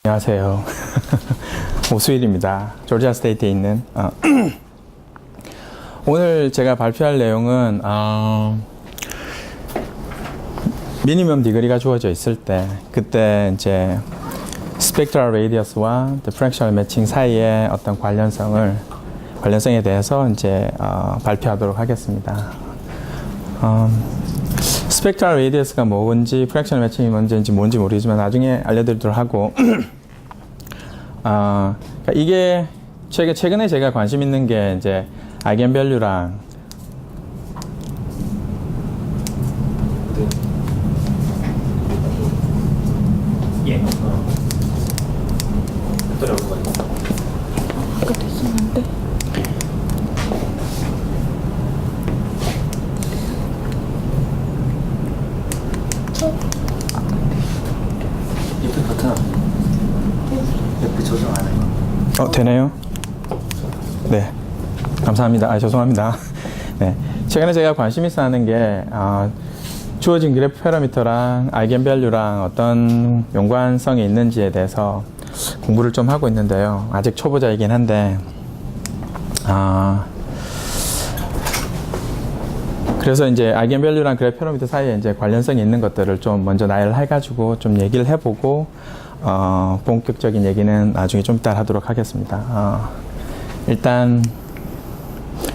안녕하세요. 오수일입니다. 조지아 스테이트에 있는 오늘 제가 발표할 내용은 미니멈 디그리가 주어져 있을 때 그때 이제 스펙트럴 레디어스와 프랙셔널 매칭 사이의 어떤 관련성에 대해서 이제 발표하도록 하겠습니다. 스펙트럴 레디어스가 뭔지 프랙셔널 매칭이 뭔지 모르지만 나중에 알려드리도록 하고 그러니까 이게 최근에 제가 관심 있는 게 이제 아이겐밸류랑 되네요? 네. 감사합니다. 죄송합니다. 네. 최근에 제가 관심 있어 하는 게, 주어진 그래프 패러미터랑 아이겐밸류랑 어떤 연관성이 있는지에 대해서 공부를 좀 하고 있는데요. 아직 초보자이긴 한데, 그래서 이제 아이겐밸류랑 그래프 패러미터 사이에 이제 관련성이 있는 것들을 좀 먼저 나열해가지고 좀 얘기를 해보고, 본격적인 얘기는 나중에 좀 이따 하도록 하겠습니다. 일단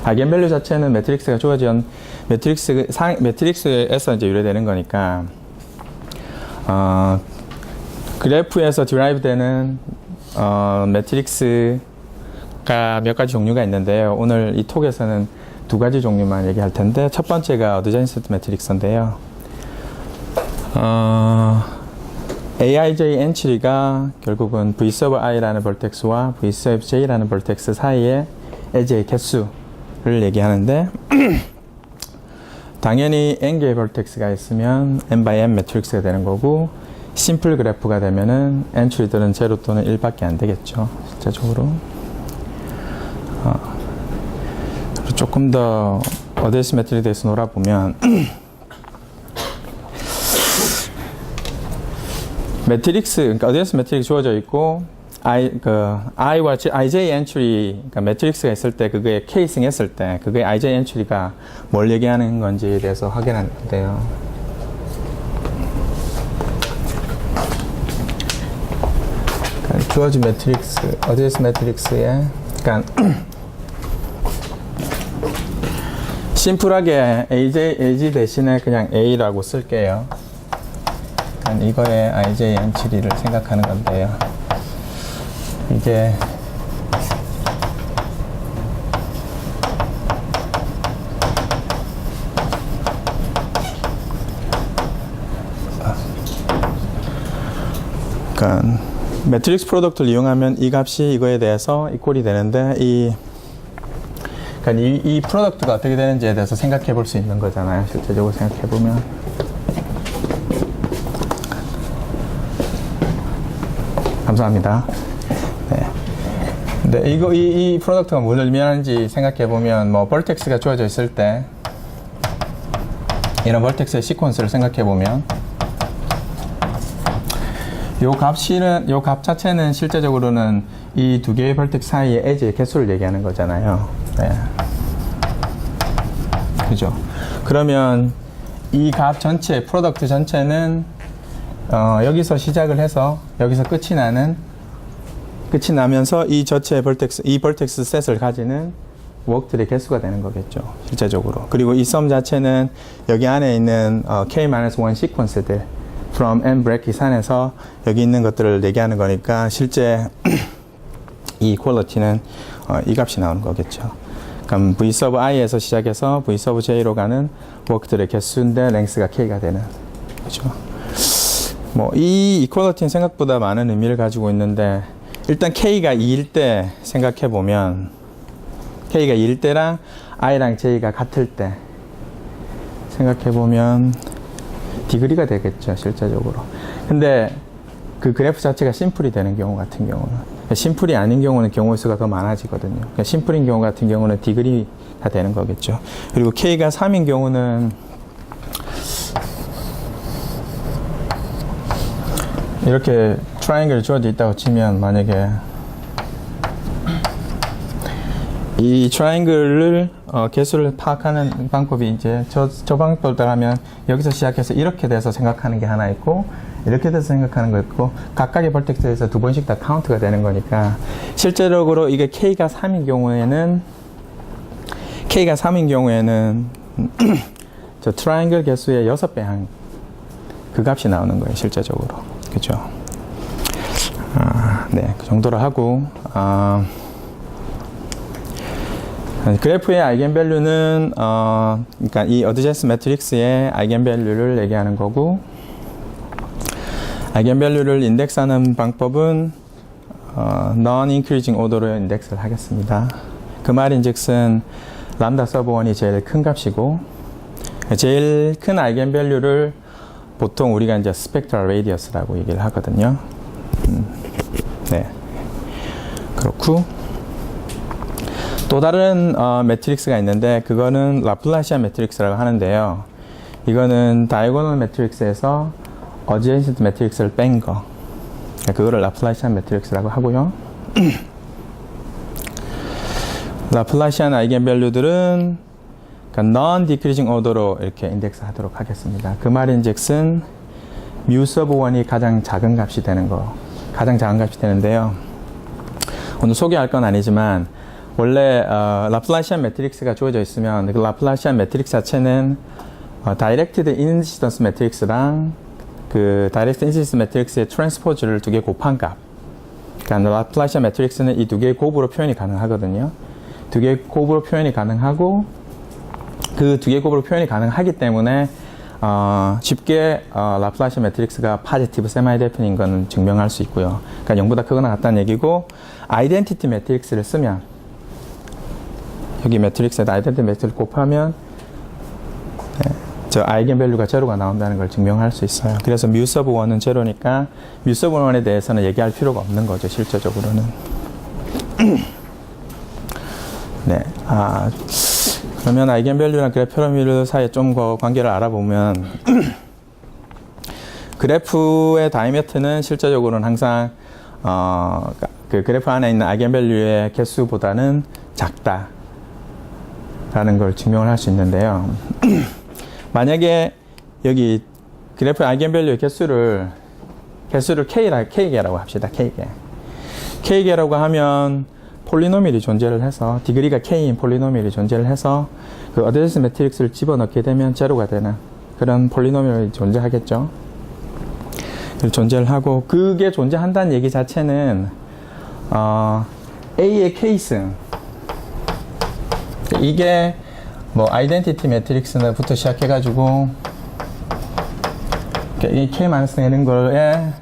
아이겐밸류 자체는 매트릭스가 주어진 매트릭스에서 이제 유래되는 거니까 그래프에서 디라이브 되는 매트릭스가 몇 가지 종류가 있는데요. 오늘 이 톡에서는 두 가지 종류만 얘기할 텐데 첫 번째가 어드젠스트 매트릭스인데요. aij entry가 결국은 v sub i라는 벌텍스와 v sub j라는 벌텍스 사이의 edge의 개수를 얘기하는데 당연히 n개의 벌텍스가 있으면 n by n 매트릭스가 되는 거고 심플 그래프가 되면은 entry들은 0 또는 1밖에 안 되겠죠. 실제적으로 조금 더 어드젠스 매트릭에 대해서 놀아보면 매트릭스, 그러니까 어드젠스 매트릭이 주어져 있고 i와 ij 엔트리, 그러니까 매트릭스가 있을 때 그게 케이싱 했을 때 그게 ij 엔트리가 뭘 얘기하는 건지에 대해서 확인하는데요. 그러니까 주어진 매트릭스, 어드젠스 매트릭스에 그러니까 심플하게 AG 대신에 그냥 A라고 쓸게요. 이거의 ij 엔트리를 생각하는 건데요. 이게 그러니까 매트릭스 프로덕트를 이용하면 이 값이 이거에 대해서 이꼴이 되는데 그러니까 이 프로덕트가 어떻게 되는지에 대해서 생각해 볼 수 있는 거잖아요. 실제적으로 생각해 보면. 감사합니다. 네. 근데 이 프로덕트가 뭘 의미하는지 생각해 보면 뭐 벌텍스가 주어져 있을 때 이런 벌텍스의 시퀀스를 생각해 보면 요 값 자체는 실제적으로는 이 두 개의 벌텍스 사이의 에지의 개수를 얘기하는 거잖아요. 네. 그죠? 그러면 이 값 전체, 프로덕트 전체는 여기서 시작을 해서 여기서 끝이 나면서 이 전체 이 벌텍스 셋을 가지는 워크들의 개수가 되는 거겠죠. 실제적으로. 그리고 이 썸 자체는 여기 안에 있는 k-1 시퀀스들 from n 브래킷 안에서 여기 있는 것들을 얘기하는 거니까 실제 이 이퀄리티는 이 값이 나오는 거겠죠. 그럼 v sub i에서 시작해서 v sub j로 가는 워크들의 개수인데 랭스가 k가 되는 거죠. 뭐 이 이퀄리티는 생각보다 많은 의미를 가지고 있는데 일단 k가 2일 때 생각해 보면 k가 2일 때랑 i랑 j가 같을 때 생각해 보면 디그리가 되겠죠. 실제적으로. 근데 그 그래프 자체가 심플이 되는 경우 같은 경우는 심플이 아닌 경우는 경우의 수가 더 많아지거든요. 그러니까 심플인 경우 같은 경우는 디그리가 되는 거겠죠. 그리고 k가 3인 경우는 이렇게 트라이앵글이 주어져 있다고 치면 만약에 이 트라이앵글을 개수를 파악하는 방법이 이제 저 방법을 따라하면 여기서 시작해서 이렇게 돼서 생각하는 게 하나 있고 이렇게 돼서 생각하는 거 있고 각각의 벌텍스에서 두 번씩 다 카운트가 되는 거니까 실제적으로 이게 K가 3인 경우에는 저 트라이앵글 개수의 6배 한 그 값이 나오는 거예요, 실제적으로. 그죠? 네, 그 정도로 하고, 그래프의 아이겐밸류는, 그러니까 이 어드젠스 매트릭스의 아이겐밸류를 얘기하는 거고, 아이겐밸류를 인덱스하는 방법은, non-increasing order로 인덱스를 하겠습니다. 그 말인즉슨, 람다 서브 1이 제일 큰 값이고, 제일 큰 아이겐밸류를 보통 우리가 이제 스펙트럴 레디어스라고 얘기를 하거든요. 네. 그렇고, 또 다른 매트릭스가 있는데, 그거는 라플라시안 매트릭스라고 하는데요. 이거는 다이고널 매트릭스에서 어드젠시드 매트릭스를 뺀 거. 그거를 라플라시안 매트릭스라고 하고요. 라플라시안 아이겐밸류들은 non-decreasing order로 이렇게 인덱스 하도록 하겠습니다. 그 말인즉슨 mu sub 1이 가장 작은 값이 되는 거, 가장 작은 값이 되는데요. 오늘 소개할 건 아니지만 원래 라플라시안 매트릭스가 주어져 있으면 그 라플라시안 매트릭스 자체는 directed incidence 매트릭스랑 그 directed incidence 매트릭스의 트랜스포즈를 두 개 곱한 값. 그러니까 라플라시안 매트릭스는 이 두 개의 곱으로 표현이 가능하거든요. 두 개의 곱으로 표현이 가능하고 그 두 개의 곱으로 표현이 가능하기 때문에 쉽게 라플라시안 매트릭스가 파지티브 세마이 데피닌 것은 증명할 수 있고요. 그러니까 0보다 크거나 같다는 얘기고 아이덴티티 매트릭스를 쓰면 여기 매트릭스에다 아이덴티티 매트릭스를 곱하면 네, 저 아이겐밸류가 제로가 나온다는 걸 증명할 수 있어요. 그래서 mu sub 1은 제로니까 mu sub 1에 대해서는 얘기할 필요가 없는 거죠, 실제적으로는. 네, 그러면 아이겐밸류랑 그래프 피라미드 사이에 좀 더 관계를 알아보면 그래프의 다이메트는 실제적으로는 항상 그 그래프 안에 있는 아이겐밸류의 개수보다는 작다라는 걸 증명을 할 수 있는데요. 만약에 여기 그래프 아이겐밸류의 개수를 K개라고 합시다. K개라고 하면 폴리노밀이 존재를 해서 디그리가 K인 폴리노밀이 존재를 해서 그 어드젠스 매트릭스를 집어넣게 되면 제로가 되는 그런 폴리노밀이 존재하겠죠. 존재를 하고 그게 존재한다는 얘기 자체는 A의 K승 이게 뭐 아이덴티티 매트릭스부터 시작해가지고 이 K-는 이런 거에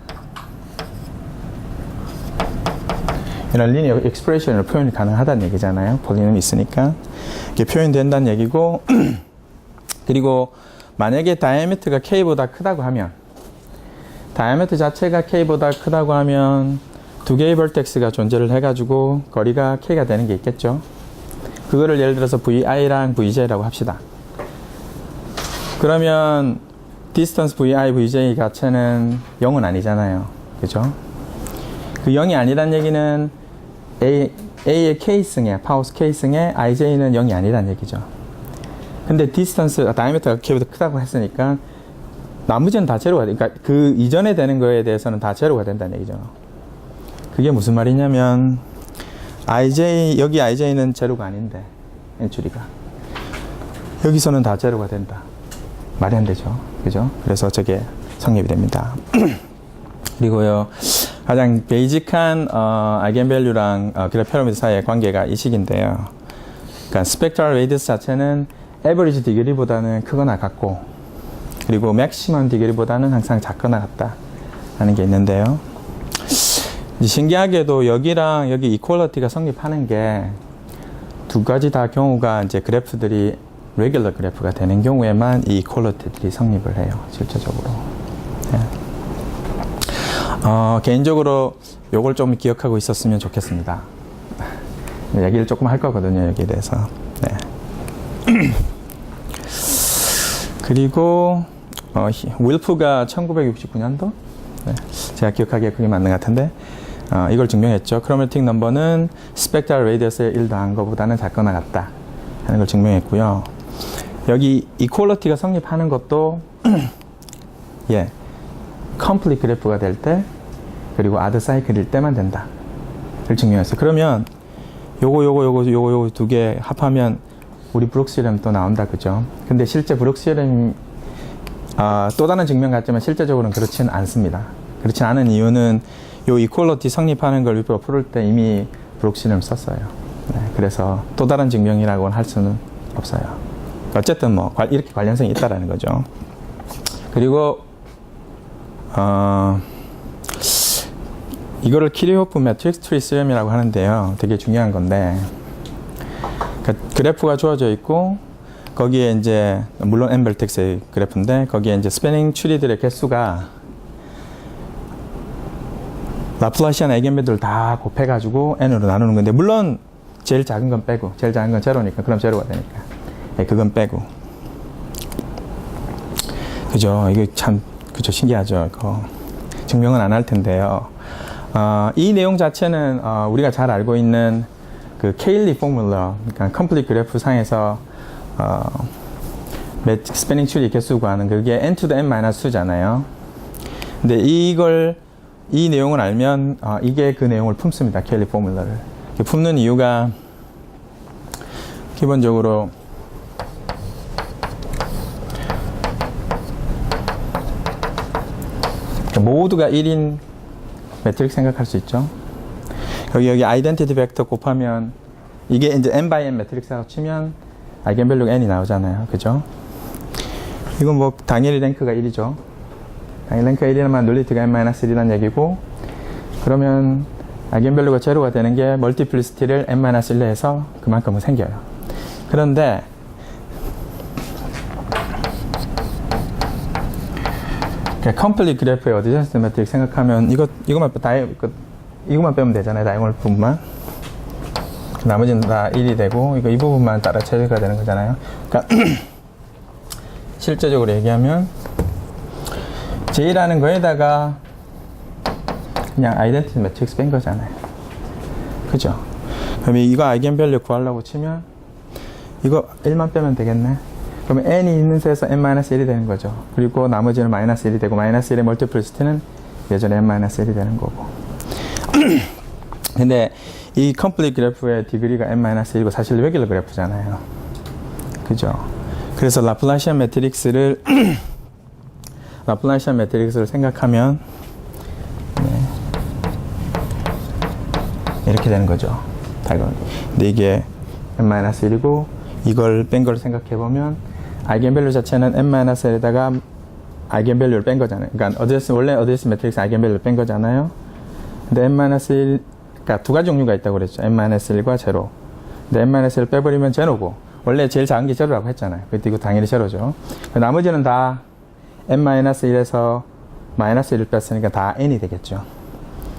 이런 리니어 익스프레션으로 표현이 가능하다는 얘기잖아요. 폴리놈이 있으니까. 이게 표현된다는 얘기고, 그리고 만약에 다이아미터가 K보다 크다고 하면, 다이아미터 자체가 K보다 크다고 하면 두 개의 벌텍스가 존재를 해가지고 거리가 K가 되는 게 있겠죠. 그거를 예를 들어서 VI랑 VJ라고 합시다. 그러면 distance VI, VJ 자체는 0은 아니잖아요. 그죠? 그 0이 아니란 얘기는 A의 K승에, 파우스 K승에 IJ는 0이 아니란 얘기죠. 근데 디스턴스, 다이아미터가 K보다 크다고 했으니까 나머지는 다 제로가 돼. 그러니까 그 이전에 되는 거에 대해서는 다 제로가 된다는 얘기죠. 그게 무슨 말이냐면 여기 IJ는 제로가 아닌데 엔츄리가 여기서는 다 제로가 된다. 말이 안 되죠. 그죠? 그래서 저게 성립이 됩니다. 그리고요. 가장 베이직한 아이겐밸류랑 그래프 피라미드 사이의 관계가 이 식인데요. 그러니까 스펙트럴 레디어스 자체는 에버리지 디그리보다는 크거나 같고 그리고 맥시멈 디그리보다는 항상 작거나 같다 하는 게 있는데요. 신기하게도 여기랑 여기 이퀄리티가 성립하는 게 두 가지 다 경우가 이제 그래프들이 레귤러 그래프가 되는 경우에만 이 이퀄리티들이 성립을 해요. 실제적으로. 네. 개인적으로 요걸 좀 기억하고 있었으면 좋겠습니다. 얘기를 조금 할 거거든요, 여기에 대해서. 네. 그리고, 윌프가 1969년도? 네. 제가 기억하기에 그게 맞는 것 같은데 이걸 증명했죠. 크로매틱 넘버는 스펙트럴 레디어스에 1 더한 것보다는 작거나 같다 하는 걸 증명했고요. 여기 이퀄리티가 성립하는 것도 예, 컴플릿 그래프가 될 때 그리고 아드 사이클일 때만 된다 를 증명했어요. 그러면 요거 두 개 합하면 우리 브룩스 시럼 또 나온다, 그죠? 근데 실제 브룩스 시럼이 또 다른 증명 같지만 실제적으로는 그렇지는 않습니다. 그렇지 않은 이유는 요 이퀄리티 성립하는 걸 위로 풀을 때 이미 브룩스 시럼 썼어요. 네, 그래서 또 다른 증명이라고는 할 수는 없어요. 어쨌든 뭐 이렇게 관련성이 있다라는 거죠. 그리고 이거를 키리호프 매트릭스 트리 시럼이라고 하는데요. 되게 중요한 건데 그래프가 주어져 있고 거기에 이제 물론 n 벨텍스의 그래프인데 거기에 이제 스패닝 추리들의 개수가 라플라시안 아이겐밸류를 다 곱해가지고 n으로 나누는 건데 물론 제일 작은 건 빼고 제일 작은 건 제로니까 그럼 제로가 되니까 네, 그건 빼고 그죠? 이게 참 그죠? 신기하죠? 이거 증명은 안 할 텐데요. 이 내용 자체는 우리가 잘 알고 있는 그 케일리 포뮬러, 그러니까 컴플릿 그래프 상에서 스패닝 추리 개수 구하는 그게 n to the n-2잖아요. 근데 이 내용을 알면 이게 그 내용을 품습니다. 케일리 포뮬러를. 품는 이유가 기본적으로 모두가 1인 매트릭스 생각할 수 있죠. 여기 아이덴티티 벡터 곱하면 이게 이제 n by n 매트릭스라고 치면 아이겐밸류가 n이 나오잖아요. 그죠? 이건 뭐 당연히 랭크가 1이죠. 당연히 랭크가 1이라면 널리티가 n-1이라는 얘기고 그러면 아이겐밸류가 제로가 되는 게 멀티플리시티를 n-1로 해서 그만큼은 생겨요. 그런데 컴플릿 그래프의 어디전스 매트릭스 생각하면 이것만 빼면 되잖아요. 다이고널 부분만. 나머지는 다 1이 되고 이 부분만 따라 처리가 되는 거잖아요. 그러니까 실제적으로 얘기하면 J라는 거에다가 그냥 아이덴티티 매트릭스 뺀 거잖아요. 그죠? 그럼 이거 아이겐밸류 구하려고 치면 이거 1만 빼면 되겠네. 그러면 n이 있는 새에서 n-1이 되는 거죠. 그리고 나머지는 -1이 되고 -1의 멀티플리시티는 예전에 n-1이 되는 거고. 근데 이 컴플릿 그래프의 디그리가 n-1이고 사실 레귤러 그래프잖아요. 그죠? 그래서 라플라시안 매트릭스를 생각하면 이렇게 되는 거죠. 근데 이게 n-1이고 이걸 뺀 걸 생각해 보면 아이겐밸류 자체는 n-1에다가 아이겐밸류를 뺀 거잖아요. 그러니까 원래 어드레스 매트릭스 아이겐밸류를 뺀 거잖아요. 근데 n-1, 그러니까 두 가지 종류가 있다고 그랬죠. n-1과 제로. 근데 n-1을 빼버리면 제로고 원래 제일 작은 게 제로라고 했잖아요. 그때 이거 당연히 제로죠. 나머지는 다 n-1에서 -1을 뺐으니까 다 n이 되겠죠.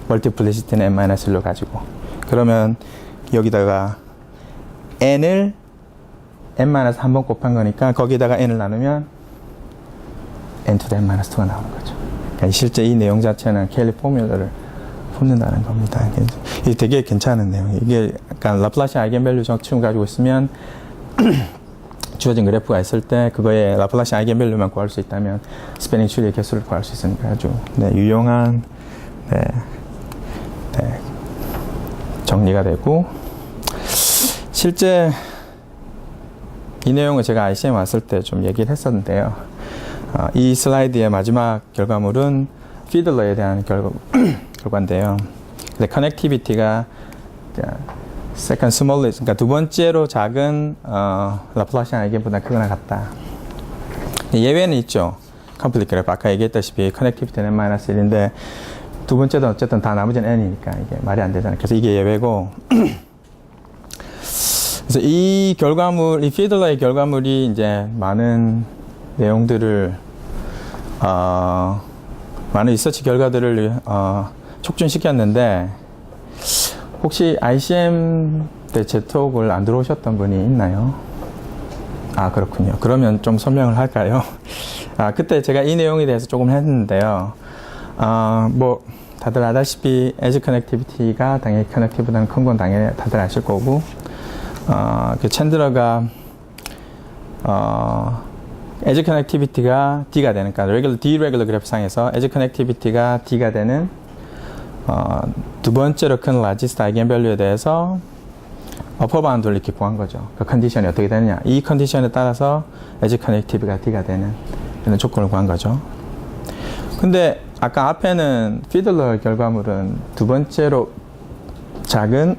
멀티플리시티는 n-1로 가지고. 그러면 여기다가 n을 n-1 한번 곱한 거니까 거기다가 n을 나누면 n to the n-2가 나오는 거죠. 그러니까 실제 이 내용 자체는 케일리 포뮬러를 품는다는 겁니다. 이게 되게 괜찮은 내용이에요. 이게 약간 라플라시안 아이겐밸류 정치를 가지고 있으면 주어진 그래프가 있을 때 그거에 라플라시안 아이겐밸류만 구할 수 있다면 스패닝 추리의 개수를 구할 수 있으니까 아주 유용한 정리가 되고 실제 이 내용을 제가 ICM 왔을 때 좀 얘기를 했었는데요. 이 슬라이드의 마지막 결과물은 피들러에 대한 결과인데요. 근데 커넥티비티가 second smallest, 그러니까 두 번째로 작은 라플라시안 아이겐보다 크거나 같다. 예외는 있죠. 컴플릿 그래프 아까 얘기했다시피 커넥티비티는 n-1인데 두 번째도 어쨌든 다 나머지는 n이니까 이게 말이 안 되잖아요. 그래서 이게 예외고 그래서 이 결과물, 이 피들러의 결과물이 이제 많은 내용들을 많은 리서치 결과들을 촉진시켰는데 혹시 ICM 때 제톡을 안 들어오셨던 분이 있나요? 아, 그렇군요. 그러면 좀 설명을 할까요? 그때 제가 이 내용에 대해서 조금 했는데요. 뭐 다들 아다시피 에지 커넥티비티가 당연히 커넥티브보다는 큰 건 당연히 다들 아실 거고, 그 챈들러가 에지 커넥티비티가 D가 되는, 그러니까 디레귤러 그래프상에서 에지 커넥티비티가 D가 되는 두 번째로 큰 라지스트 아이겐밸류에 대해서 어퍼 바운드를 이렇게 구한 거죠. 그 컨디션이 어떻게 되느냐. 이 컨디션에 따라서 에지 커넥티브가 D가 되는 이런 조건을 구한 거죠. 근데 아까 앞에는 피들러 결과물은 두 번째로 작은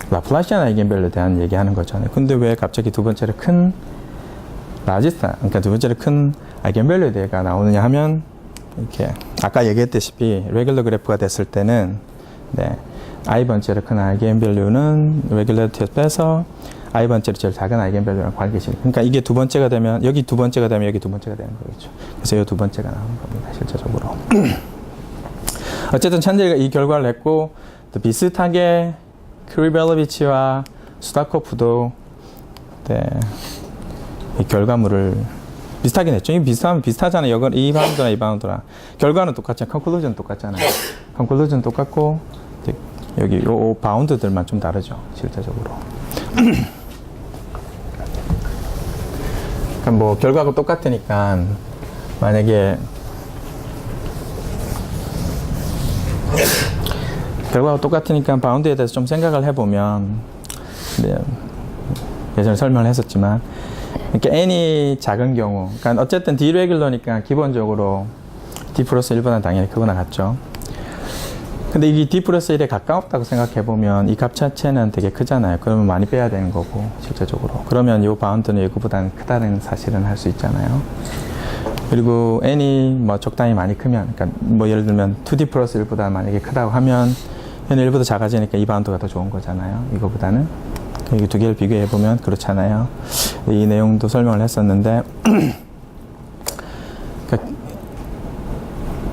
라플라시안 아이겐밸류에 대한 얘기하는 거잖아요. 근데 왜 갑자기 두 번째로 큰 라지스트, 그러니까 두 번째로 큰 아이겐밸류에 대해가 나오느냐 하면, 이렇게 아까 얘기했다시피 레귤러 그래프가 됐을 때는 I 번째로 큰 아이겐밸류는 레귤러티에서 빼서 I 번째로 제일 작은 아이겐밸류랑 관계식. 그러니까 이게 두 번째가 되면 여기 두 번째가 되면 여기 두 번째가 되는 거겠죠. 그래서 이 두 번째가 나오는 겁니다, 실제적으로. 어쨌든 챈들러가 이 결과를 냈고, 또 비슷하게 크리벨로비치와 수다코프도 이 결과물을 비슷하게 냈죠. 이 비슷하면 비슷하잖아요. 이 바운드나 이 바운드나. 결과는 똑같잖아요. 컨클루전 똑같잖아요. 컨클루전 똑같고, 여기 요 바운드들만 좀 다르죠, 실제적으로. 그러니까 뭐 결과가 똑같으니까 만약에 결과가 똑같으니까 바운드에 대해서 좀 생각을 해보면, 예전에 설명을 했었지만, 이렇게 n이 작은 경우, 그러니까 어쨌든 디레귤러니까 기본적으로 d 플러스 1보다는 당연히 크거나 같죠. 근데 이게 d 플러스 1에 가까웠다고 생각해보면 이 값 자체는 되게 크잖아요. 그러면 많이 빼야 되는 거고, 실제적으로. 그러면 이 바운드는 이거보다는 크다는 사실은 할 수 있잖아요. 그리고 n이 뭐 적당히 많이 크면, 그러니까 뭐 예를 들면 2d 플러스 1보다 만약에 크다고 하면 n이 1보다 작아지니까 이 바운드가 더 좋은 거잖아요, 이거보다는. 이 두 개를 비교해보면 그렇잖아요. 이 내용도 설명을 했었는데, 그러니까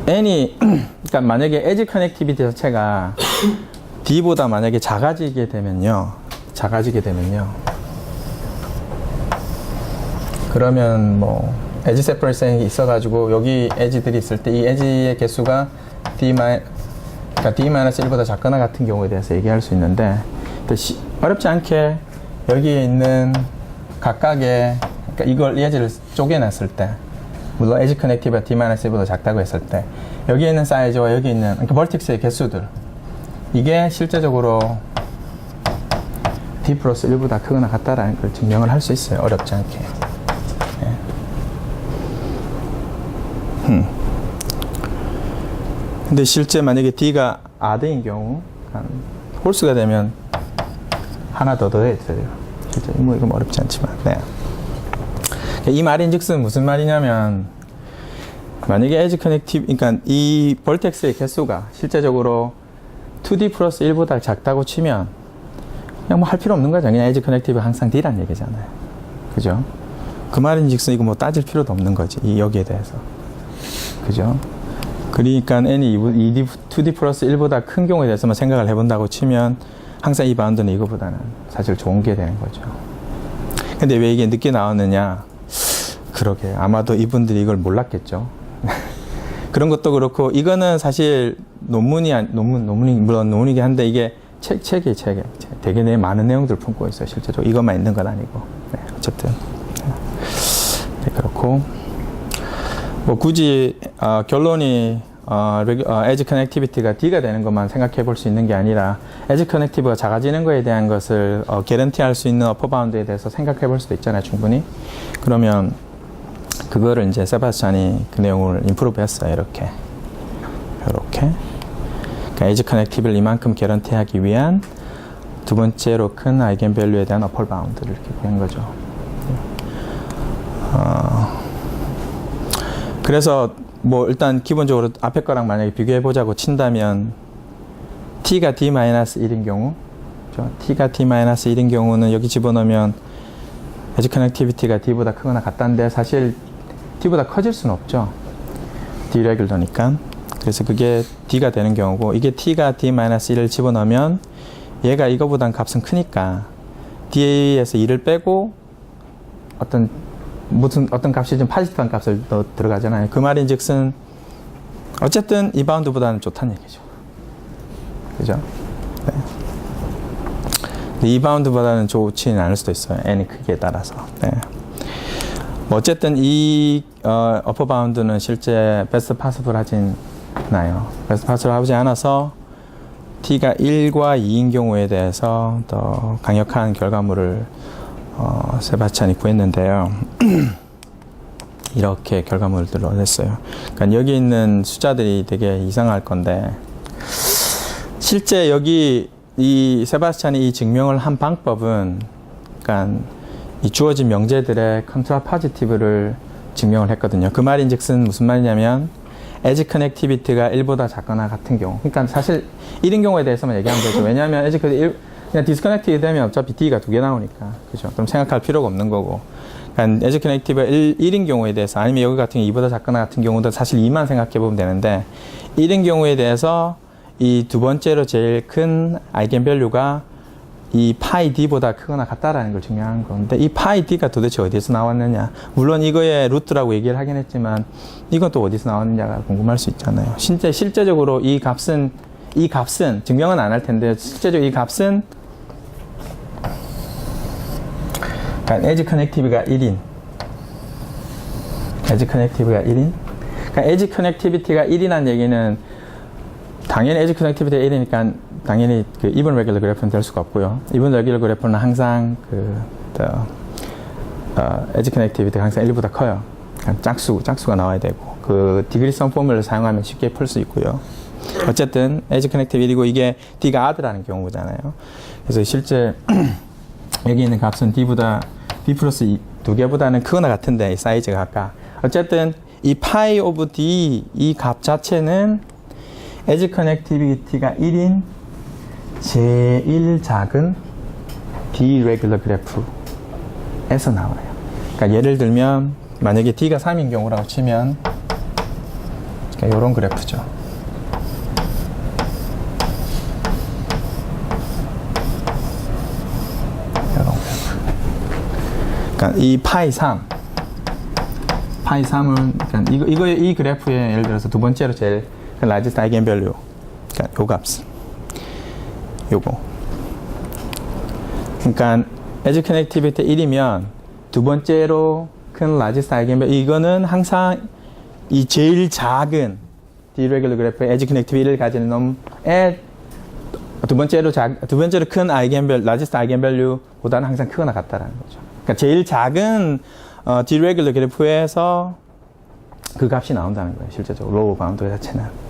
n이, 그러니까 만약에 에지 커넥티비티 자체가 D보다 만약에 작아지게 되면요. 그러면 뭐, 에지 세퍼레이션이 있어가지고, 여기 에지들이 있을 때 이 에지의 개수가 그러니까 D-1보다 작거나 같은 경우에 대해서 얘기할 수 있는데, 어렵지 않게 여기에 있는 각각의, 그러니까 이걸 예제를 쪼개놨을 때, 물론 에지 커넥티브가 D-1보다 작다고 했을 때, 여기에 있는 사이즈와 여기 있는, 그러니까 벌틱스의 개수들, 이게 실제적으로 D 플러스 1보다 크거나 같다라는 걸 증명을 할 수 있어요, 어렵지 않게. 근데 실제 만약에 D가 아드인 경우, 홀수가 되면 하나 더 더해야 돼요. 실제 뭐 이건 어렵지 않지만, 이 말인즉슨 무슨 말이냐면, 만약에 에지 커넥티브, 그러니까 이 벌텍스의 개수가 실제적으로 2D 플러스 1보다 작다고 치면 그냥 뭐 할 필요 없는 거죠. 그냥 에지 커넥티브 항상 D란 얘기잖아요. 그죠? 그 말인즉슨 이거 뭐 따질 필요도 없는 거지, 여기에 대해서. 그죠? 그러니까 n이 2D 플러스 1보다 큰 경우에 대해서만 생각을 해본다고 치면 항상 이 바운드는 이거보다는 사실 좋은 게 되는 거죠. 근데 왜 이게 늦게 나왔느냐? 그러게, 아마도 이분들이 이걸 몰랐겠죠. 그런 것도 그렇고, 이거는 사실 논문이 물론 논문이긴 한데, 이게 책에 되게 많은 내용들을 품고 있어요, 실제로. 이것만 있는 건 아니고. 어쨌든. 그렇고, 뭐 굳이 결론이 에지 커넥티비티가 D가 되는 것만 생각해 볼 수 있는 게 아니라, 에지 커넥티브가 작아지는 거에 대한 것을 개런티할 수 있는 어퍼 바운드에 대해서 생각해 볼 수도 있잖아요, 충분히. 그러면 그거를 이제 세바스찬이 그 내용을 임프루브 했어요, 이렇게. 그러니까 에지 커넥티브를 이만큼 개런티하기 위한 두 번째로 큰 아이겐밸류에 대한 어퍼 바운드를 이렇게 구한 거죠. 그래서 뭐 일단 기본적으로 앞에 거랑 만약에 비교해 보자고 친다면, t가 D-1인 경우, 그렇죠? t가 D-1인 경우는 여기 집어넣으면 에지 커넥티비티가 D보다 크거나 같다는데, 사실 D보다 커질 수는 없죠, 디레귤러니까. 그래서 그게 D가 되는 경우고, 이게 t가 D-1을 집어넣으면 얘가 이거보단 값은 크니까 D에서 2를 빼고 어떤 값이 좀 파지티브한 값을 더 들어가잖아요. 그 말인즉슨 어쨌든 이 바운드보다는 좋다는 얘기죠. 그죠? 네. 이 바운드보다는 좋지는 않을 수도 있어요. n의 크기에 따라서. 네. 뭐 어쨌든 이 어퍼 바운드는 실제 베스트 파서블 하진 않아요. 베스트 파서블 하지 않아서 t가 1과 2인 경우에 대해서 더 강력한 결과물을 세바스찬이 구했는데요. 이렇게 결과물들을 얻었어요. 그러니까 여기 있는 숫자들이 되게 이상할 건데 실제 여기 이 세바스찬이 이 증명을 한 방법은 그러니까 이 주어진 명제들의 컨트라포지티브를 증명을 했거든요. 그 말인즉슨 무슨 말이냐면 에지 커넥티비티가 1보다 작거나 같은 경우. 그러니까 사실 1인 경우에 대해서만 얘기하면 되죠. 왜냐하면 에지 그냥 디스커넥티브 되면 어차피 D가 2개 나오니까. 그죠? 그럼 생각할 필요가 없는 거고. 그러니까 에지 커넥티브가 1인 경우에 대해서 아니면 여기 같은 경우 2보다 작거나 같은 경우도 사실 2만 생각해 보면 되는데 1인 경우에 대해서 이 두 번째로 제일 큰 아이겐밸류가 이 파이 d보다 크거나 같다라는 걸 증명한 건데 이 파이 d가 도대체 어디서 나왔느냐. 물론 이거의 루트라고 얘기를 하긴 했지만 이건 또 어디서 나왔느냐가 궁금할 수 있잖아요. 실제적으로 이 값은 증명은 안 할 텐데 실제적으로 이 값은 그러니까 에지 커넥티비가 1인 그러니까 에지 커넥티비티가 1이라는 얘기는 당연히 에지 커넥티비티가 1이니까 당연히 그 이븐 레귤러 그래프는 될 수가 없고요. 이븐 레귤러 그래프는 항상 에지 커넥티비티가 항상 1보다 커요. 짝수가 나와야 되고 그 디그리성 포뮬을 사용하면 쉽게 풀 수 있고요. 어쨌든 에지 커넥티비티 1이고 이게 D가 아드라는 경우잖아요. 그래서 실제 여기 있는 값은 D 플러스 2개보다는 크거나 같은데 이 사이즈가 아까 어쨌든 이 파이 오브 D 이 값 자체는 에지 커넥티비티가 1인 제일 작은 D 레귤러 그래프에서 나와요. 그러니까 예를 들면 만약에 D가 3인 경우라고 치면 그러니까 이런 그래프죠. 이런 그래프. 그러니까 이 파이 3은 그러니까 이 그래프에 예를 들어서 두 번째로 제일 largest eigenvalue 그러니까 요 값 요거. 그러니까 edge connectivity 1이면 두 번째로 큰 largest eigenvalue 이거는 항상 이 제일 작은 deregular 그래프의 edge connectivity를 가지는 놈의 두 번째로 큰 eigenvalue, largest eigenvalue보다는 항상 크거나 같다라는 거죠. 그러니까 제일 작은 deregular 그래프에서 그 값이 나온다는 거예요. 실제적으로 로우 바운드 자체는.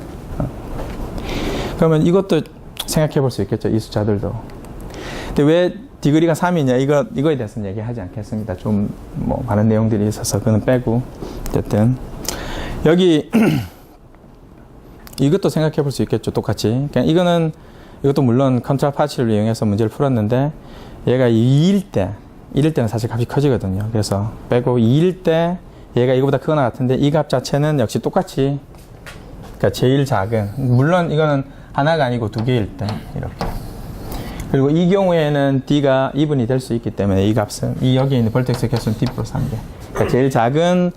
그러면 이것도 생각해 볼 수 있겠죠. 이 숫자들도. 근데 왜 디그리가 3이냐 이거에 대해서는 얘기하지 않겠습니다. 좀 뭐 많은 내용들이 있어서 그는 빼고 어쨌든 여기 이것도 생각해 볼 수 있겠죠. 똑같이. 그러니까 이것도 물론 컨트라파치를 이용해서 문제를 풀었는데 얘가 2일 때는 사실 값이 커지거든요. 그래서 빼고 2일 때 얘가 이거보다 크거나 같은데 이 값 자체는 역시 똑같이 그러니까 제일 작은 물론 이거는 하나가 아니고 두 개일 때 이렇게 그리고 이 경우에는 D가 2분이 될 수 있기 때문에 이 값은 여기에 있는 벌텍스 개수는 D 플러스 1개 그러니까 제일 작은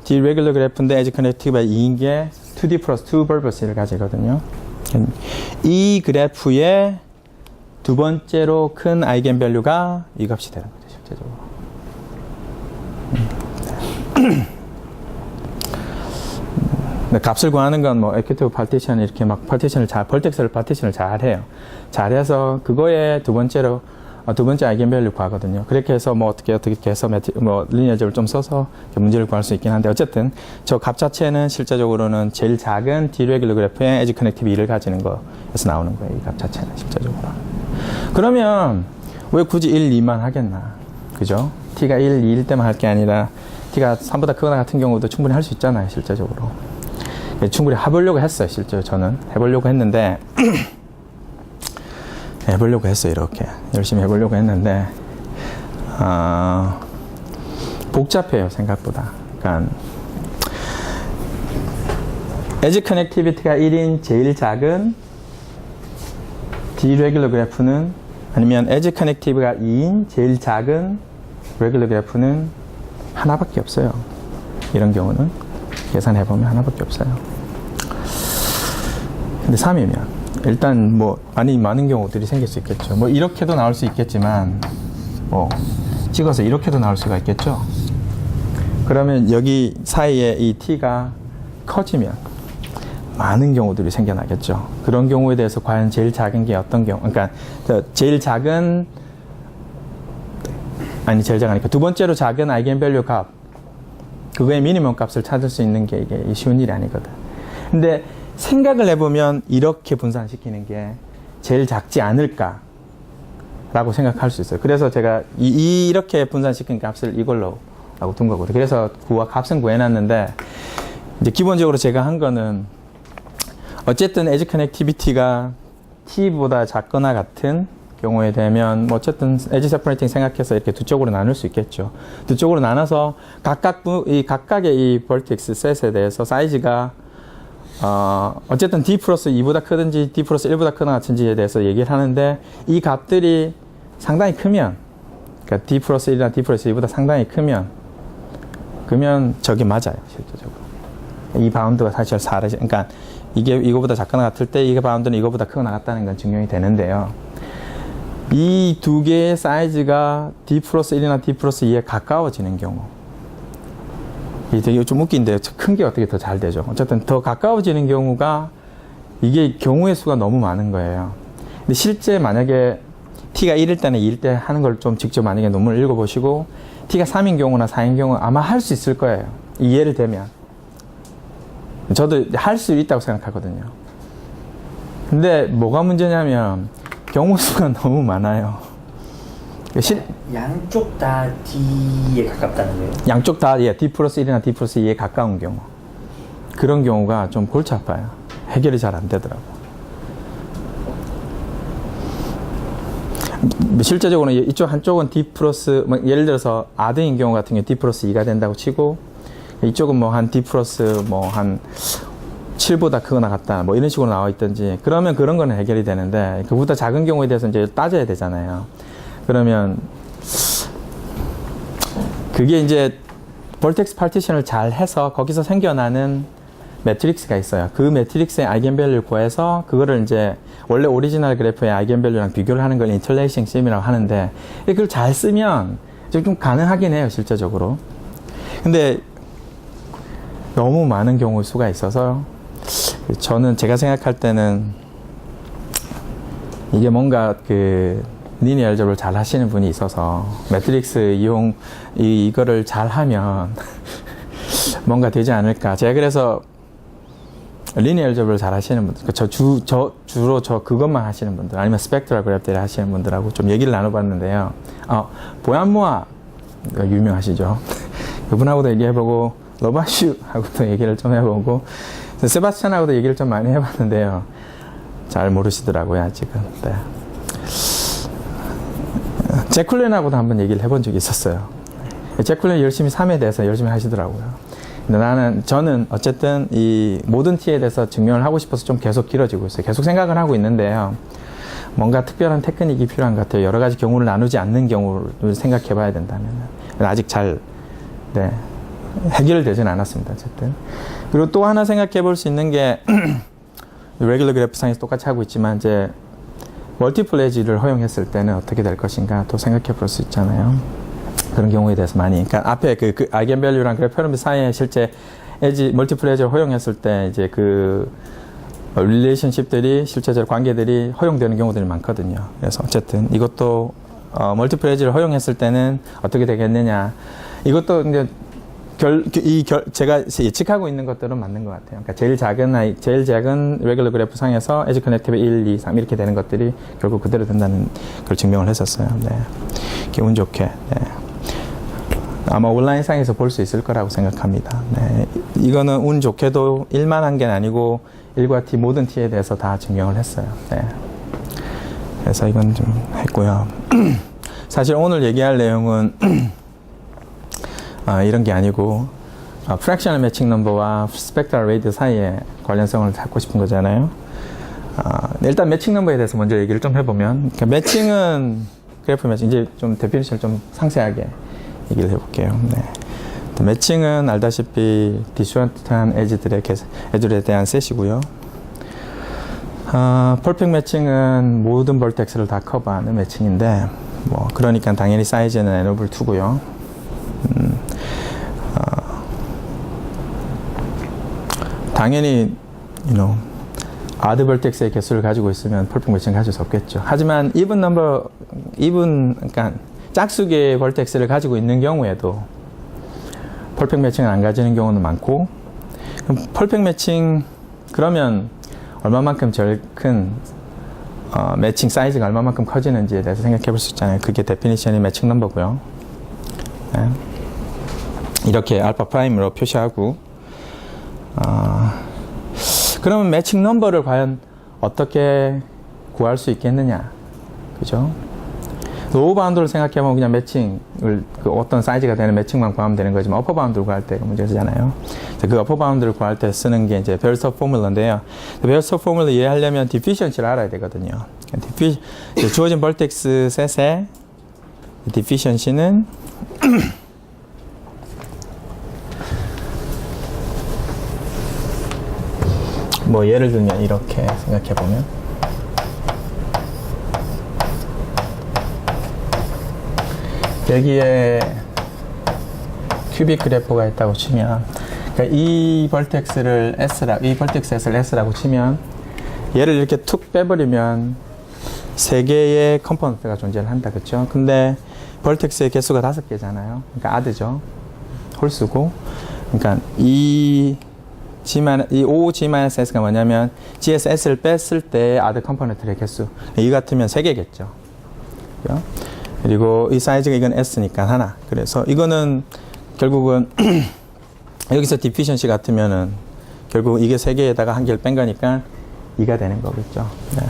D 레귤러 그래프인데 에지 커넥티브가 2인 게 2D 플러스 2 벌버스를 가지거든요. 이 그래프의 두 번째로 큰 아이겐밸류가 이 값이 되는 거죠. 실제적으로. 값을 구하는 건 뭐 에큐티브 파티션 이렇게 막 벌텍스를 파티션을 잘 해요. 잘해서 그거에 두 번째 아이겐밸류 구하거든요. 그렇게 해서 뭐 어떻게 해서 리니어즈를 좀 써서 문제를 구할 수 있긴 한데 어쨌든 저 값 자체는 실제적으로는 제일 작은 디레귤러 그래프의 에지 커넥티브 2를 가지는 거에서 나오는 거예요. 이 값 자체는 실제적으로. 그러면 왜 굳이 1, 2만 하겠나? 그죠? T가 1, 2일 때만 할 게 아니라 T가 3보다 크거나 같은 경우도 충분히 할 수 있잖아요. 실제적으로. 충분히 해보려고 했어요. 실제로 저는 해보려고 했는데 이렇게 열심히 해보려고 했는데 복잡해요. 생각보다. 그러니까 에지 커넥티비티가 1인 제일 작은 디레귤러 그래프는 아니면 에지 커넥티브가 2인 제일 작은 레귤러 그래프는 하나밖에 없어요. 이런 경우는 계산해보면 하나밖에 없어요. 근데 3이면 일단 뭐 많은 경우들이 생길 수 있겠죠. 뭐 이렇게도 나올 수 있겠지만 뭐 찍어서 이렇게도 나올 수가 있겠죠. 그러면 여기 사이에 이 t가 커지면 많은 경우들이 생겨나겠죠. 그런 경우에 대해서 과연 제일 작은 게 어떤 경우, 그러니까 제일 작은 두 번째로 작은 아이겐밸류 값, 그거의 미니멈 값을 찾을 수 있는 게 이게 쉬운 일이 아니거든. 근데 생각을 해보면 이렇게 분산시키는 게 제일 작지 않을까 라고 생각할 수 있어요. 그래서 제가 이렇게 분산시킨 값을 이걸로 라고 둔 거거든요. 그래서 값은 구해놨는데, 이제 기본적으로 제가 한 거는 어쨌든 에지 커넥티비티가 t보다 작거나 같은 경우에 되면 뭐 어쨌든 에지 세퍼레이팅 생각해서 이렇게 두 쪽으로 나눌 수 있겠죠. 두 쪽으로 나눠서 각각의 이 벌텍스 셋에 대해서 사이즈가 어쨌든 d 플러스 2보다 크든지 d 플러스 1보다 크거나 같은지에 대해서 얘기를 하는데, 이 값들이 상당히 크면, 그러니까 d 플러스 1이나 d 플러스 2보다 상당히 그러면 저게 맞아요, 실제적으로. 이 바운드가 사실 그러니까 이거보다 작거나 같을 때 이 바운드는 이거보다 크거나 같다는 건 증명이 되는데요. 이 두 개의 사이즈가 d 플러스 1이나 d 플러스 2에 가까워지는 경우, 이게 되게 좀 웃긴데 큰 게 어떻게 더 잘 되죠. 어쨌든 더 가까워지는 경우가, 이게 경우의 수가 너무 많은 거예요. 근데 실제 만약에 t가 1일 때나 2일 때 하는 걸 좀 직접 만약에 논문을 읽어보시고 t가 3인 경우나 4인 경우 아마 할 수 있을 거예요. 이해를 되면. 저도 할 수 있다고 생각하거든요. 근데 뭐가 문제냐면 경우 수가 너무 많아요. 양쪽 다 D에 가깝다는 거예요? 양쪽 다 D 플러스 1이나 D 플러스 2에 가까운 경우, 그런 경우가 좀 골치 아파요. 해결이 잘 안 되더라고요. 실제적으로는 이쪽 한쪽은 D 플러스, 예를 들어서 아드인 경우 같은 경우 D 플러스 2가 된다고 치고, 이쪽은 뭐 한 D 플러스 뭐 한 7보다 크거나 같다, 뭐 이런 식으로 나와 있든지, 그러면 그런 거는 해결이 되는데, 그보다 작은 경우에 대해서 이제 따져야 되잖아요. 그러면 그게 이제 벌텍스 파티션을 잘 해서 거기서 생겨나는 매트릭스가 있어요. 그 매트릭스의 아이겐밸류를 구해서 그거를 이제 원래 오리지널 그래프의 아이겐밸류랑 비교를 하는 걸 인터레이싱 심이라고 하는데, 그걸 잘 쓰면 좀 가능하긴 해요, 실제적으로. 근데 너무 많은 경우 수가 있어서 제가 생각할 때는 이게 뭔가 리니어 알제브를 잘 하시는 분이 있어서 매트릭스 이용 이거를 잘 하면 뭔가 되지 않을까. 제가 그래서 리니어 알제브를 잘 하시는 분들, 주로 그것만 하시는 분들, 아니면 스펙트럴 그래프를 하시는 분들하고 좀 얘기를 나눠봤는데요. 보얀모아 유명하시죠. 그분하고도 얘기해보고, 러바슈하고도 얘기를 좀 해보고, 세바스찬하고도 얘기를 좀 많이 해봤는데요. 잘 모르시더라고요, 아직은. 네. 제쿨렌하고도 한번 얘기를 해본 적이 있었어요. 제쿨렌 열심히 3에 대해서 열심히 하시더라고요. 근데 저는 어쨌든 이 모든 T에 대해서 증명을 하고 싶어서 좀 계속 길어지고 있어요. 계속 생각을 하고 있는데요. 뭔가 특별한 테크닉이 필요한 것 같아요. 여러 가지 경우를 나누지 않는 경우를 생각해 봐야 된다면. 아직 해결되진 않았습니다. 어쨌든. 그리고 또 하나 생각해 볼 수 있는 게, 레귤러 그래프상에서 똑같이 하고 있지만, 이제, 멀티플 에지를 허용했을 때는 어떻게 될 것인가 또 생각해 볼 수 있잖아요. 그런 경우에 대해서 많이. 그러니까 앞에 아이겐밸류랑 그래프런트 사이에 실제 멀티플 에지를 허용했을 때 이제 릴레이션십들이 실제적으로 관계들이 허용되는 경우들이 많거든요. 그래서 어쨌든 이것도 멀티플 에지를 허용했을 때는 어떻게 되겠느냐. 이것도 이제 제가 예측하고 있는 것들은 맞는 것 같아요. 그러니까 제일 작은 레귤러 그래프 상에서 에지 커넥티브 1, 2, 3 이렇게 되는 것들이 결국 그대로 된다는 걸 증명을 했었어요. 네. 기분 좋게. 네. 아마 온라인상에서 볼 수 있을 거라고 생각합니다. 네. 이거는 운 좋게도 1만 한 개는 아니고 1과 T 모든 T에 대해서 다 증명을 했어요. 네. 그래서 이건 좀 했고요. 사실 오늘 얘기할 내용은 이런 게 아니고 프랙셔널 매칭 넘버와 스펙트럴 레이드 사이에 관련성을 찾고 싶은 거잖아요. 일단 매칭 넘버에 대해서 먼저 얘기를 좀 해보면, 그러니까 매칭은 그래프 매칭, 이제 좀 데피니션을 좀 상세하게 얘기를 해볼게요. 네. 매칭은 알다시피 디스조넌트한 에지들에 대한 셋이고요. 퍼펙트 매칭은 모든 벌텍스를 다 커버하는 매칭인데, 뭐, 그러니까 당연히 사이즈는 n over 2고요. 당연히, 아드 벌텍스의 개수를 가지고 있으면 퍼펙트 매칭을 가질 수 없겠죠. 하지만 그러니까 짝수계의 벌텍스를 가지고 있는 경우에도 퍼펙트 매칭을 안 가지는 경우는 많고, 그럼 퍼펙트 매칭, 그러면 얼마만큼 제일 큰 매칭 사이즈가 얼마만큼 커지는지에 대해서 생각해 볼 수 있잖아요. 그게 데피니션이 매칭 넘버고요. 네. 이렇게 알파 프라임으로 표시하고, 그러면 매칭 넘버를 과연 어떻게 구할 수 있겠느냐, 그죠? 로우 바운드를 생각해보면 그냥 매칭을, 어떤 사이즈가 되는 매칭만 구하면 되는 거지만, 어퍼 바운드를 구할 때 문제잖아요. 그 어퍼 바운드를 구할 때 쓰는 게 이제 베어스톱 포뮬러인데요. 베어스톱 포뮬러 이해하려면 디피션시를 알아야 되거든요. 주어진 벌텍스 셋의 디피션시는 뭐 예를 들면 이렇게 생각해보면, 여기에 큐빅 그래프가 있다고 치면, 그러니까 이 벌텍스 S를 S라고 치면, 얘를 이렇게 툭 빼버리면 세 개의 컴포넌트가 존재를 한다, 그렇죠? 근데 벌텍스의 개수가 5개잖아요. 그러니까 아드죠. 홀수고, 그러니까 이 OG-S가 뭐냐면 G에서 S를 뺐을 때 아드 컴포넌트의 개수. 이 같으면 3개겠죠. 그죠? 그리고 이 사이즈가 이건 S니까 하나. 그래서 이거는 결국은 여기서 디피션시 같으면은 결국 이게 3개에다가 한 개를 뺀 거니까 2가 되는 거겠죠. 네.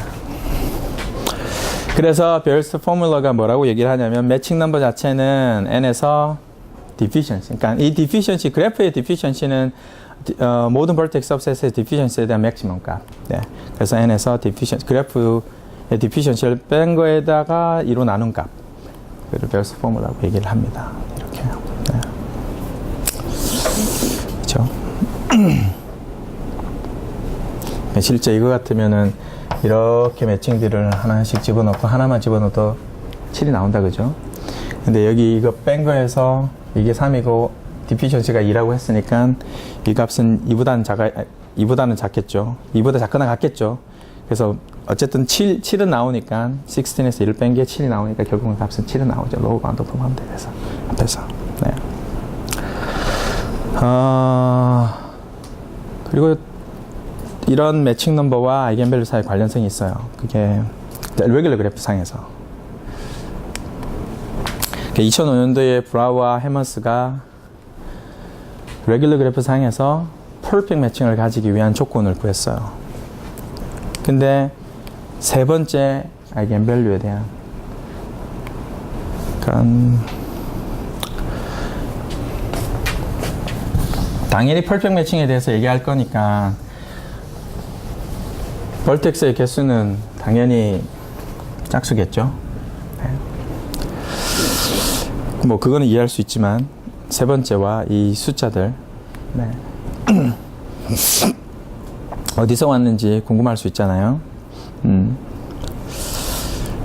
그래서 베어스톱 포뮬러가 뭐라고 얘기를 하냐면 매칭 넘버 자체는 n에서 디피션시. 그러니까 이 디피션시, 그래프의 디피션시는 모든 벌텍스 सब셋의 디피션시에 대한 맥시멈 값. 네. 그래서 n에서 그래프의 디피션시를 뺀 거에다가 2로 나눈 값. 그걸 베어스톱 포뮬러라고 얘기를 합니다. 이렇게요. 네. 그렇죠. 실제 이거 같으면은 이렇게 매칭들을 하나씩 집어넣고 하나만 집어넣어도 7이 나온다, 그죠? 근데 여기 이거 뺀 거에서 이게 3이고 디피션시가 2라고 했으니까 이 값은 2보다는 작겠죠. 2보다 작거나 같겠죠. 그래서 어쨌든 7은 나오니까 16에서 1을 뺀 게 7이 나오니까 결국은 값은 7은 나오죠. 로우 바운드 포함돼서 앞에서. 네. 그리고 이런 매칭 넘버와 아이겐밸류 사이 관련성이 있어요. 그게 레귤러 그래프 상에서. 2005년도에 브라우와 해머스가 레귤러 그래프 상에서 퍼펙트 매칭을 가지기 위한 조건을 구했어요. 근데 세 번째 아이겐밸류에 대한 그런, 당연히 퍼펙트 매칭에 대해서 얘기할 거니까 벌텍스의 개수는 당연히 짝수겠죠. 네. 뭐 그거는 이해할 수 있지만 세 번째와 이 숫자들, 네. 어디서 왔는지 궁금할 수 있잖아요.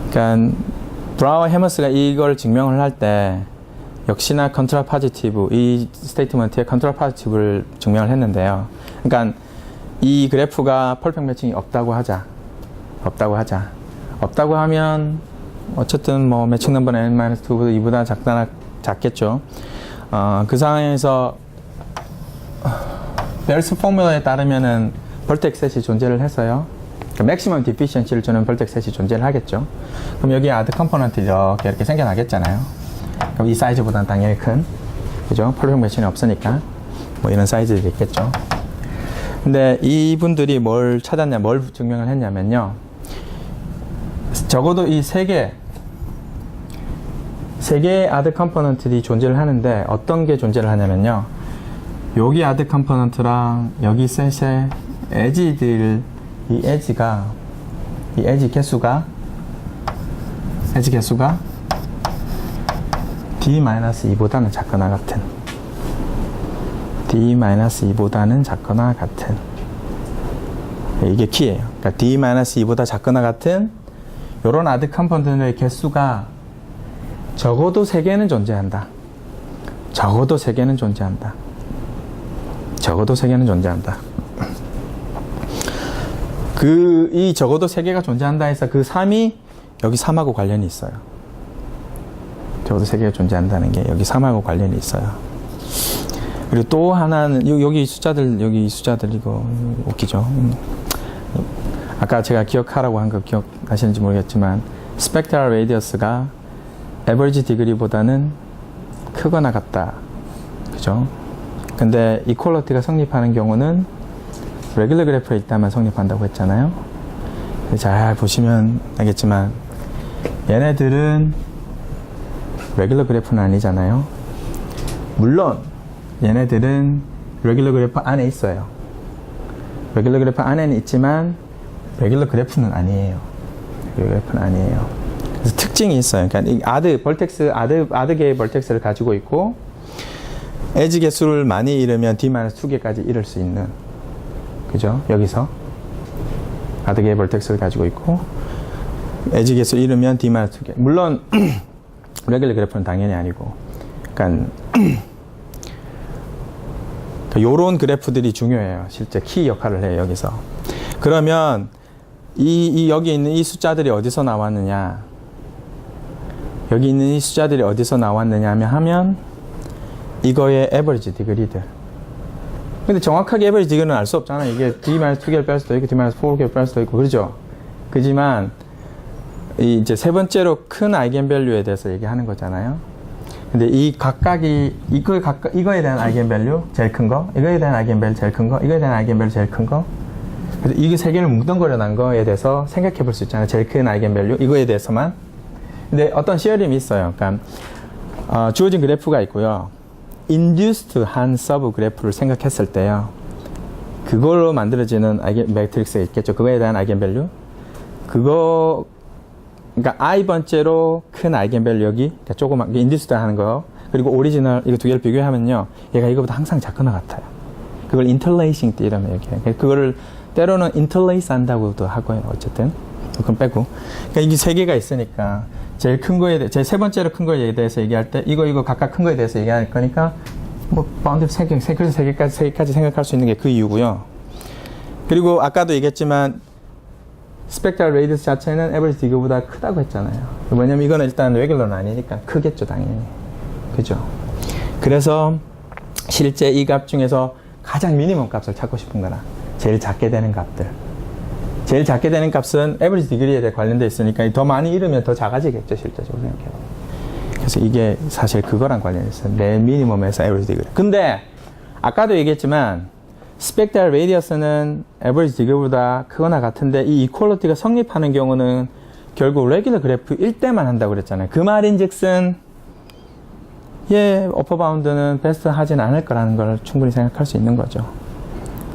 그러니까 브라우 해머스가 이걸 증명을 할 때 역시나 컨트라 포지티브, 이 스테이트먼트에 컨트라 포지티브를 증명을 했는데요. 그러니까 이 그래프가 퍼펙트 매칭이 없다고 하자. 없다고 하면 어쨌든 뭐 매칭 넘버는 n-2보다 2보다 작겠죠. 그 상황에서 베어스톱 포뮬러에 따르면은 벌텍스 셋이 존재를 해서요. 그러니까 맥시멈 디피션시를 주는 벌텍스 셋이 존재를 하겠죠. 그럼 여기 아드 컴포넌트 이렇게 생겨나겠잖아요. 그럼 이 사이즈보다는 당연히 큰, 그죠? 퍼펙트 매칭이 없으니까 뭐 이런 사이즈들이 있겠죠. 근데 이분들이 뭘 증명을 했냐면요. 적어도 이 세 개의 아드 컴포넌트들이 존재를 하는데 어떤 게 존재를 하냐면요. 여기 아드 컴포넌트랑 여기 셋의 에지들, 이 에지 개수가 D-2보다는 작거나 같은, D-2보다는 작거나 같은 이게 키예요. 그러니까 D-2보다 작거나 같은 이런 아드 컴포넌트의 개수가 적어도 3개는 존재한다. 적어도 3개는 존재한다. 적어도 3개는 존재한다. 이 적어도 3개가 존재한다 해서 그 3이 여기 3하고 관련이 있어요. 적어도 3개가 존재한다는 게 여기 3하고 관련이 있어요. 그리고 또 하나는 여기 이 숫자들 이거 웃기죠. 아까 제가 기억하라고 한 거 기억하시는지 모르겠지만 스펙트럴 레디어스가 에버리지 디그리보다는 크거나 같다. 그죠? 근데 이퀄리티가 성립하는 경우는 레귤러 그래프에 있다만 성립한다고 했잖아요. 잘 보시면 알겠지만 얘네들은 레귤러 그래프는 아니잖아요. 물론 얘네들은 레귤러 그래프 안에 있어요. 레귤러 그래프 안에는 있지만 레귤러 그래프는 아니에요. 레귤러 그래프는 아니에요. 그래서 특징이 있어요. 그러니까 이 아드계의 벌텍스를 가지고 있고 에지 개수를 많이 잃으면 D-2개까지 잃을 수 있는, 그죠? 여기서 아드계의 벌텍스를 가지고 있고 에지 개수 잃으면 D-2개. 물론 레귤러 그래프는 당연히 아니고, 그러니까 요런 그래프들이 중요해요. 실제 키 역할을 해요, 여기서. 그러면 여기 있는 이 숫자들이 어디서 나왔느냐? 여기 있는 이 숫자들이 어디서 나왔느냐 하면 이거의 에버리지 디그리들. 근데 정확하게 에버리지 디그리는 알 수 없잖아요. 이게 D-2개를 뺄 수도 있고 D-4개를 뺄 수도 있고 그렇죠? 그지만 이제 세 번째로 큰 아이겐밸류에 대해서 얘기하는 거잖아요. 근데 이 각각이 이거에 대한 아이겐밸류 제일 큰 거, 이거에 대한 아이겐밸류 제일 큰 거, 이거에 대한 아이겐밸류 제일 큰 거. 그래서 이게 세 개를 뭉뚱그려 놓은 거에 대해서 생각해 볼 수 있잖아요. 제일 큰 아이겐밸류 이거에 대해서만. 근데 어떤 시어림이 있어요. 그러니까 주어진 그래프가 있고요. induced 한 서브 그래프를 생각했을 때요. 그걸로 만들어지는 매트릭스가 있겠죠. 그거에 대한 아이겐밸류. 그러니까 I 번째로 큰 아이겐밸류 여기, 그러니까 조그만 induced 하는 거, 그리고 오리지널 이거 두 개를 비교하면요, 얘가 이거보다 항상 작거나 같아요. 그걸 interlacing theorem 이렇게. 그거를 때로는 interlace 한다고도 하고요. 어쨌든 그건 빼고. 그러니까 이게 세 개가 있으니까 제일 큰 거에 대해, 제일 세 번째로 큰 거에 대해서 얘기할 때 이거 각각 큰 거에 대해서 얘기할 거니까 뭐 바운드 그래서 세 개까지 생각할 수 있는 게 그 이유고요. 그리고 아까도 얘기했지만 스펙트럴 레디어스 자체는 에버리지 디그보다 크다고 했잖아요. 왜냐면 이거는 일단 레귤러는 아니니까 크겠죠, 당연히. 그죠? 그래서 실제 이 값 중에서 가장 미니멈 값을 찾고 싶은 거나 제일 작게 되는 값들. 제일 작게 되는 값은 에버리지 디그리에 관련돼 있으니까 더 많이 잃으면 더 작아지겠죠, 실제적으로 생각해보면. 그래서 이게 사실 그거랑 관련이 있어요. 내 미니멈에서 에버리지 디그리. 근데 아까도 얘기했지만 스펙트럴 레디어스는 에버리지 디그보다 크거나 같은데 이 이퀄리티가 성립하는 경우는 결국 레귤러 그래프일 때만 한다고 그랬잖아요. 그 말인즉슨 어퍼 바운드는 베스트 하진 않을 거라는 걸 충분히 생각할 수 있는 거죠.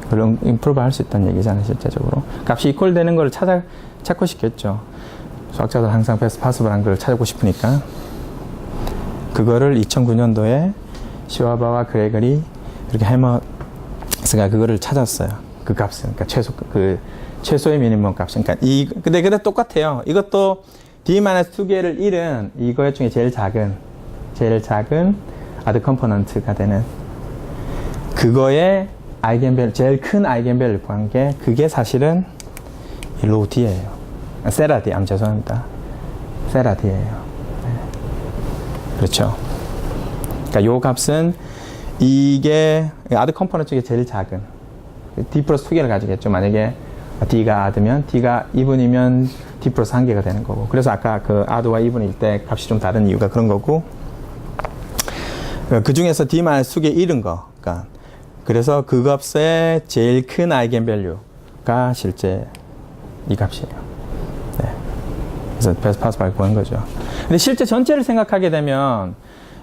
그럼 임프루브 할 수 있다는 얘기잖아요, 실제적으로. 값이 이퀄 되는 걸 찾고 싶겠죠. 수학자들 항상 베스트 파서블한 걸 찾고 싶으니까. 그거를 2009년도에 시와바와 그레거리 이렇게 해머스가 그거를 찾았어요. 그 값은. 그러니까 최소의 미니멈 값은. 그러니까 근데 똑같아요. 이것도 D-2개를 잃은 이거 중에 제일 작은 아드 컴포넌트가 되는 그거의 아이겐밸류, 제일 큰 아이겐밸류 구한 게 그게 사실은 로우 D예요. 세라 D, 죄송합니다. 세라 D예요. 네. 그렇죠. 그러니까 요 값은 이게 아드 컴포넌트 중에 제일 작은 D 플러스 2개를 가지겠죠. 만약에 D가 아드면 D가 2분이면 D 플러스 1개가 되는 거고. 그래서 아까 그 아드와 2분일 때 값이 좀 다른 이유가 그런 거고. 그 중에서 D-2개 잃은 거. 그러니까 그래서 그 값의 제일 큰 아이겐밸류가 실제 이 값이에요. 네. 그래서 베스트 파서블 구한 거죠. 근데 실제 전체를 생각하게 되면,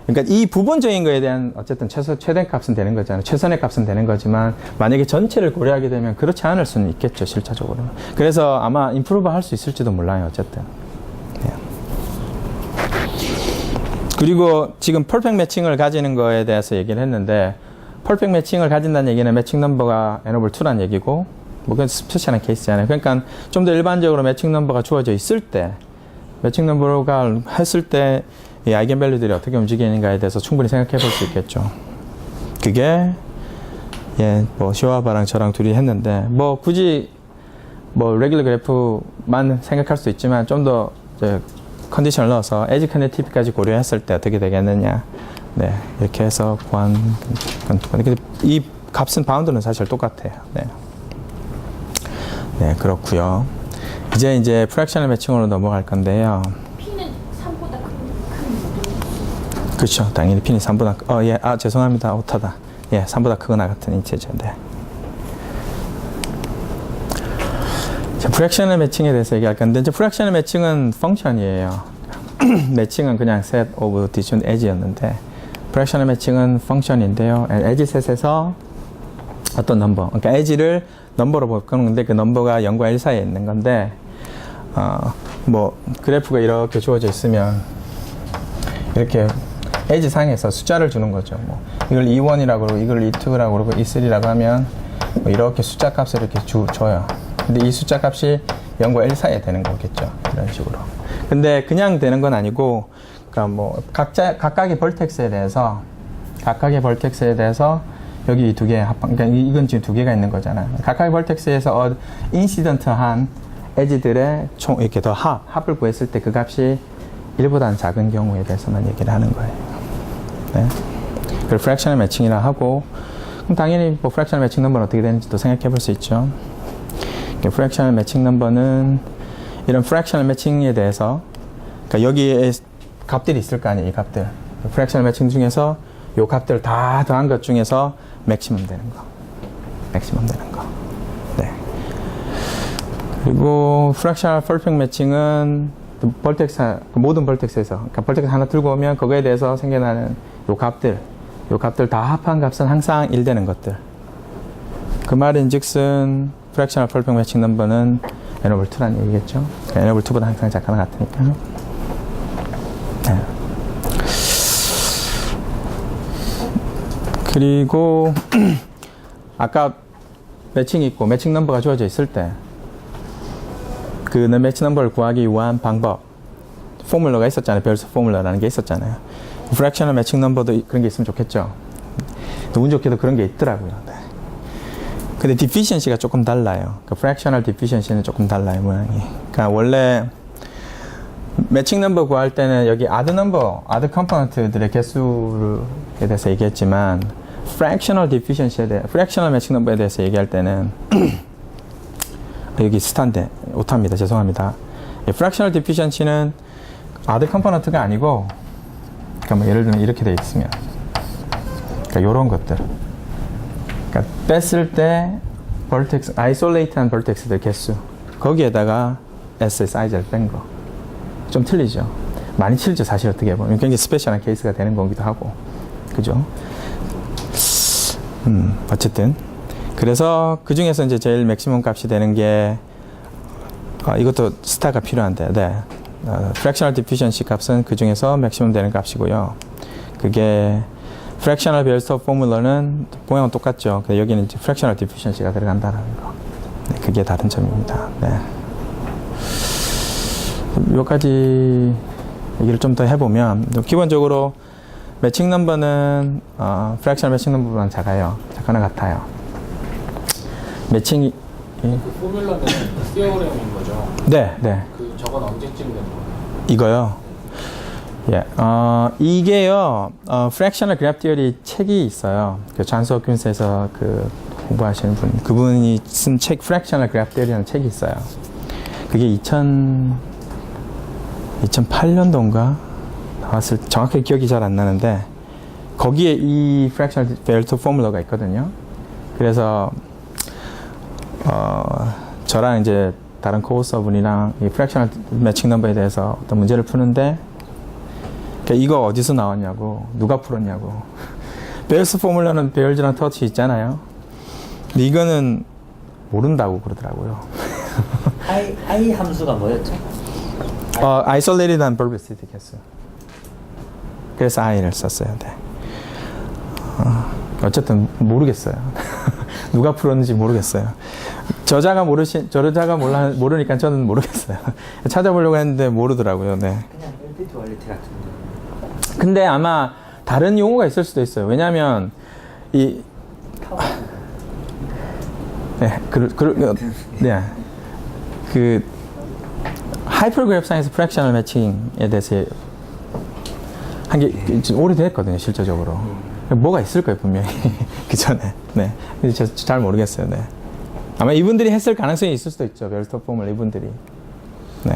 그러니까 이 부분적인 거에 대한 어쨌든 최대 값은 되는 거잖아요. 최선의 값은 되는 거지만, 만약에 전체를 고려하게 되면 그렇지 않을 수는 있겠죠, 실제적으로. 그래서 아마 임프루브 할 수 있을지도 몰라요, 어쨌든. 네. 그리고 지금 퍼펙트 매칭을 가지는 거에 대해서 얘기를 했는데, 퍼펙트 매칭을 가진다는 얘기는 매칭 넘버가 n over 2라는 얘기고, 뭐 그건 스페셜한 케이스잖아요. 그러니까 좀 더 일반적으로 매칭 넘버가 주어져 있을 때, 매칭 넘버가 했을 때 이 아이겐 밸류들이 어떻게 움직이는가에 대해서 충분히 생각해 볼 수 있겠죠. 그게 뭐 시와바랑 저랑 둘이 했는데 뭐 굳이 뭐 레귤러 그래프만 생각할 수도 있지만 좀 더 컨디션을 넣어서 에지 커넥티비티까지 고려했을 때 어떻게 되겠느냐. 네, 이렇게 해서 구한 건데 이 값은 바운드는 사실 똑같아요. 네, 네 그렇고요. 이제 프랙셔널 매칭으로 넘어갈 건데요. P는 3보다 큰 그렇죠. 당연히 P는 3보다 죄송합니다. 오타다. 3보다 크거나 같은 인체죠. 네. 자, 프랙셔널 매칭에 대해서 얘기할 건데 이제 프랙셔널 매칭은 펑션이에요. 매칭은 그냥 set of disjoint edge였는데 프랙셔널 매칭은 펑션인데요. edge set에서 어떤 넘버, 그러니까 edge를 넘버로 바꾸는 건데 그 넘버가 0과 1 사이에 있는 건데 뭐 그래프가 이렇게 주어져 있으면 이렇게 edge 상에서 숫자를 주는 거죠. 뭐 이걸 E1이라고 그러고 이걸 E2라고 그러고 E3라고 하면 뭐 이렇게 숫자 값을 이렇게 줘요. 근데 이 숫자 값이 0과 1 사이에 되는 거겠죠. 이런 식으로. 근데 그냥 되는 건 아니고, 그러니까 뭐 각각의 벌텍스에 대해서 여기 이 두 개 합한, 그러니까 이건 지금 두 개가 있는 거잖아요. 각각의 벌텍스에서 인시던트한 에지들의 총 이렇게 더 합을 구했을 때 그 값이 1보다는 작은 경우에 대해서만 얘기를 하는 거예요. 네. 그걸 프랙셔널 매칭이라 하고, 그럼 당연히 뭐 프랙셔널 매칭 넘버는 어떻게 되는지도 생각해 볼 수 있죠. 프랙셔널 매칭 넘버는 이런 프랙셔널 매칭에 대해서, 그러니까 여기에 값들이 있을 거 아니에요, 이 값들. 프랙셔널 매칭 중에서 이 값들 다 더한 것 중에서 맥시멈 되는 거. 네. 그리고 프랙셔널 퍼펙트 매칭은 모든 벌텍스에서, 그러니까 벌텍스 하나 들고 오면 그거에 대해서 생겨나는 요 값들 다 합한 값은 항상 1 되는 것들. 그 말인 즉슨 프랙셔널 퍼펙트 매칭 넘버는 n/2라는 얘기겠죠. n/2보다 항상 작거나 같으니까. 네. 그리고 아까 매칭이 있고 매칭 넘버가 주어져 있을 때 그 매칭 넘버를 구하기 위한 방법 포뮬러가 있었잖아요. 벨스 포뮬러라는 게 있었잖아요. 프랙셔널 매칭 넘버도 그런 게 있으면 좋겠죠. 운 좋게도 그런 게 있더라고요. 네. 근데 디피션시가 조금 달라요. 그 프랙셔널 디피션시는 조금 달라요, 모양이. 그러니까 원래 매칭 넘버 구할 때는 여기 아드 컴포넌트들의 개수에 대해서 얘기했지만 프랙셔널 매칭 넘버에 대해서 얘기할 때는 여기 스탄데 오타입니다. 죄송합니다. 프랙셔널 디피션시는 아드 컴포넌트가 아니고, 그러니까 뭐 예를 들면 이렇게 돼 있으면, 그러니까 요런 것들. 그러니까 뺐을 때 아이솔레이트한 벌텍스들 개수, 거기에다가 S의 사이즈를 뺀 거. 좀 틀리죠. 많이 틀리죠, 사실 어떻게 보면. 굉장히 스페셜한 케이스가 되는 거기도 하고. 그죠? 어쨌든. 그래서 그 중에서 이제 제일 맥시멈 값이 되는 게, 이것도 스타가 필요한데, 네. 프랙셔널 디피션시 값은 그 중에서 맥시멈 되는 값이고요. 그게, 프랙셔널 벨스톱 포뮬러는 모양은 똑같죠. 근데 여기는 이제 프랙셔널 디피션시가 들어간다는 거. 네, 그게 다른 점입니다. 네. 여기까지 얘기를 좀 더 해보면, 기본적으로 매칭 넘버는 프랙셔널 매칭 넘버보다는 작거나 같아요. 매칭이 그 포뮬러는 티어그램인 거죠? 네. 저건 언제쯤 된 거예요? 이거요. 이게요. 프랙셔널 그래프 티어리 책이 있어요. 그 잔수업 균스에서 그 공부하시는 분, 그분이 쓴 책 프랙셔널 그래프 티어리라는 책이 있어요. 그게 2008년도인가 나왔을, 정확하게 기억이 잘 안 나는데 거기에 이 프랙셔널 벨트 포뮬러가 있거든요. 그래서 저랑 이제 다른 코어서 분이랑 이 프랙셔널 매칭 넘버에 대해서 어떤 문제를 푸는데, 그러니까 이거 어디서 나왔냐고, 누가 풀었냐고. 벨스 포뮬러는 베일즈랑 터치 있잖아요. 근데 이거는 모른다고 그러더라고요. I 함수가 뭐였죠? 아이솔레이티드한 버비시티 개수. 그래서 I를 썼어요. 네. 어쨌든 모르겠어요. 누가 풀었는지 모르겠어요. 저자가 모르니까 저는 모르겠어요. 찾아보려고 했는데 모르더라고요. 네. 그냥 LP 듀얼리티 같은데. 근데 아마 다른 용어가 있을 수도 있어요. 왜냐하면 이 하이퍼그래프상에서 프랙셔널 매칭에 대해서 한 게 오래됐거든요, 실제적으로. 뭐가 있을 거예요, 분명히. 그 전에. 네. 근데 잘 모르겠어요, 네. 아마 이분들이 했을 가능성이 있을 수도 있죠, 벨스터 폼을 이분들이. 네.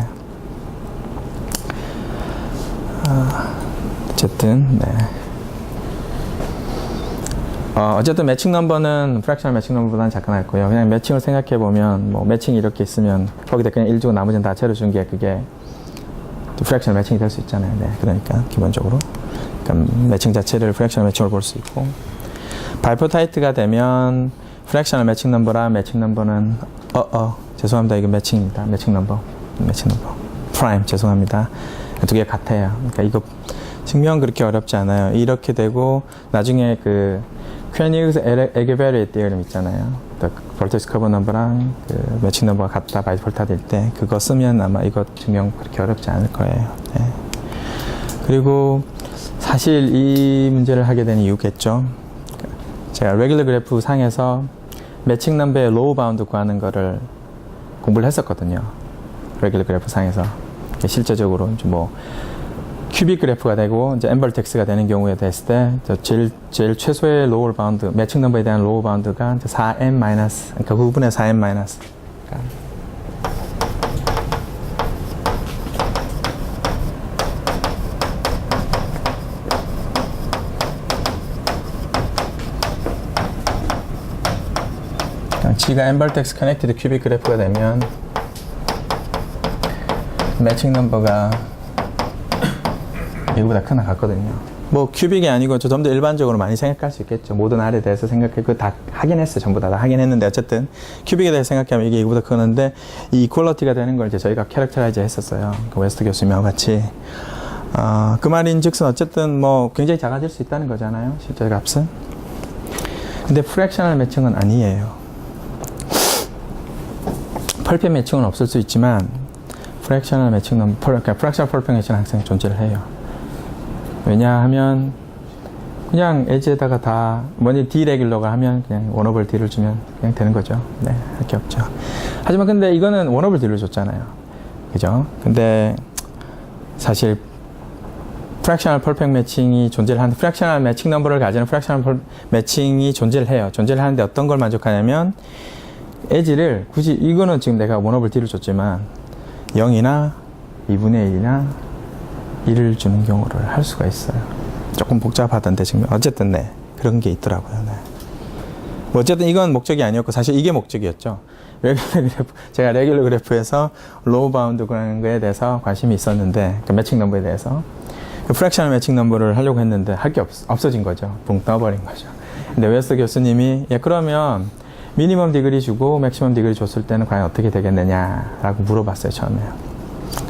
어쨌든, 네. 어쨌든 매칭 넘버는 프랙셔널 매칭 넘버보다는 작아났고요. 그냥 매칭을 생각해 보면 뭐 매칭이 이렇게 있으면 거기다 그냥 1 주고 나머지는 다 제로 준 게 그게 프랙셔널 매칭이 될 수 있잖아요. 네, 그러니까 기본적으로 그러니까 매칭 자체를 프랙셔널 매칭으로 볼 수 있고 바이퍼타이트가 되면 프랙셔널 매칭 넘버랑 매칭 넘버는 죄송합니다. 이거 매칭입니다. 매칭 넘버 프라임 죄송합니다. 두 개 같아요. 그러니까 이거 증명 그렇게 어렵지 않아요. 이렇게 되고 나중에 그 퀘니그스 에게베리의 디어럼 있잖아요. 볼테이지 커버 넘버랑 그 매칭 넘버가 같다 바이폴타 될 때 그거 쓰면 아마 이거 증명 그렇게 어렵지 않을 거예요. 네. 그리고 사실 이 문제를 하게 된 이유겠죠. 제가 레귤러 그래프 상에서 매칭 넘버의 로우 바운드 구하는 거를 공부를 했었거든요. 레귤러 그래프 상에서 실제적으로 이제 뭐 큐빅 그래프가 되고 이제 엠벌텍스가 되는 경우에 됐을 때 제일 최소의 로우 바운드 매칭 넘버에 대한 로우 바운드가 이제 4m 마이너스 그러니까 그 부분의 4m 마이너스 G가 엠벌텍스 커넥티드 큐빅 그래프가 되면 매칭 넘버가 이거보다 크나 같거든요. 뭐 큐빅이 아니고 좀 더 일반적으로 많이 생각할 수 있겠죠. 모든 R에 대해서 생각했고 다 하긴 했어요. 전부 다 하긴 했는데 어쨌든 큐빅에 대해서 생각하면 이게 이거보다 크는데 이 이퀄러티가 되는 걸 이제 저희가 캐릭터라이즈 했었어요. 그 웨스트 교수님하고 같이 그 말인즉슨 어쨌든 뭐 굉장히 작아질 수 있다는 거잖아요. 실제 값은. 근데 프랙셔널 매칭은 아니에요. 펄펙 매칭은 없을 수 있지만 프랙셔널 매칭은 그러니까 프랙셔널 펄펙 매칭은 항상 존재를 해요. 왜냐하면 그냥 에지에다가 다 뭐니 D 레귤러가 하면 그냥 원오버 D를 주면 그냥 되는 거죠. 네, 할 게 없죠. 하지만 근데 이거는 원오버 D를 줬잖아요. 그죠? 근데 사실 프랙셔널 펄펙 매칭이 존재를 하는데 프랙셔널 매칭 넘버를 가지는 프랙셔널 매칭이 존재를 해요. 존재를 하는데 어떤 걸 만족하냐면 에지를 굳이 이거는 지금 내가 원오버 D를 줬지만 0이나 2분의 1이나 1을 주는 경우를 할 수가 있어요. 조금 복잡하던데 지금 어쨌든 네 그런 게 있더라고요. 네. 뭐 어쨌든 이건 목적이 아니었고 사실 이게 목적이었죠. 제가 레귤러 그래프에서 로우 바운드 구하는 거에 대해서 관심이 있었는데 그 매칭 넘버에 대해서 그 프랙셔널 매칭 넘버를 하려고 했는데 할 게 없어진 거죠. 붕 떠버린 거죠. 근데 웨스트 교수님이 그러면 미니멈 디그리 주고 맥시멈 디그리 줬을 때는 과연 어떻게 되겠느냐라고 물어봤어요. 처음에.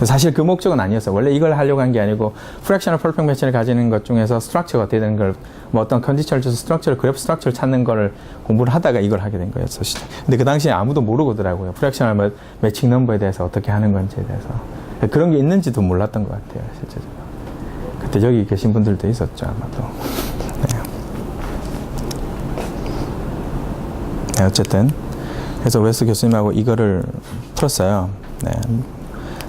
사실 그 목적은 아니었어요. 원래 이걸 하려고 한 게 아니고 프랙셔널 펄펙 매칭을 가지는 것 중에서 스트럭처가 어떻게 되는 걸 뭐 어떤 컨디션을 줘서 그래프 스트럭처를 찾는 거를 공부를 하다가 이걸 하게 된 거였어요. 근데 그 당시에 아무도 모르더라고요. 프랙셔널 매칭 넘버에 대해서 어떻게 하는 건지에 대해서. 그런 게 있는지도 몰랐던 것 같아요. 실제적으로. 그때 여기 계신 분들도 있었죠. 아마도. 네, 어쨌든 그래서 웨스 교수님하고 이거를 풀었어요. 네.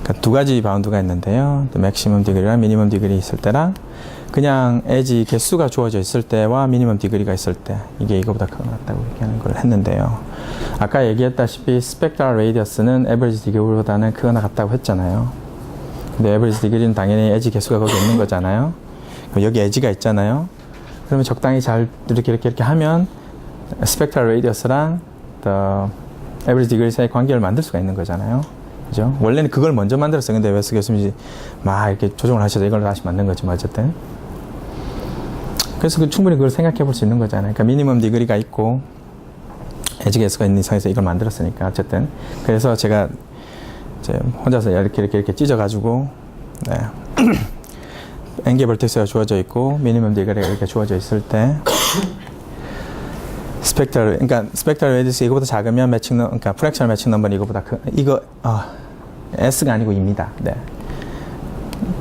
그러니까 두 가지 바운드가 있는데요. 맥시멈 디그리랑 미니멈 디그리 있을 때랑 그냥 에지 개수가 주어져 있을 때와 미니멈 디그리가 있을 때 이게 이거보다 크거나 같다고 얘기하는 걸 했는데요. 아까 얘기했다시피 스펙트럴 레이디어스는 에버리지 디그리보다는 크거나 같다고 했잖아요. 근데 에버리지 디그리는 당연히 에지 개수가 거기 있는 거잖아요. 여기 에지가 있잖아요. 그러면 적당히 잘 이렇게 하면 스펙트럴 레이디어스랑 에버리지 디그리 사이 관계를 만들 수가 있는 거잖아요. 그죠? 원래는 그걸 먼저 만들었어요. 근데 웨스 교수님이 막 이렇게 조정을 하셔서 이걸 다시 만든 거지만 어쨌든. 그래서 충분히 그걸 생각해 볼 수 있는 거잖아요. 그러니까 미니멈 디그리가 있고 에지 개수가 있는 이상에서 이걸 만들었으니까 어쨌든. 그래서 제가 이제 혼자서 이렇게 찢어가지고 네. N개 벌텍스가 주어져 있고 미니멈 디그리가 이렇게 주어져 있을 때 그러니까 스펙트럴 레디스 이거보다 작으면 매칭 그러니까 프랙셔널 매칭 넘버는 이거보다 이거 S가 아니고 2입니다. 네.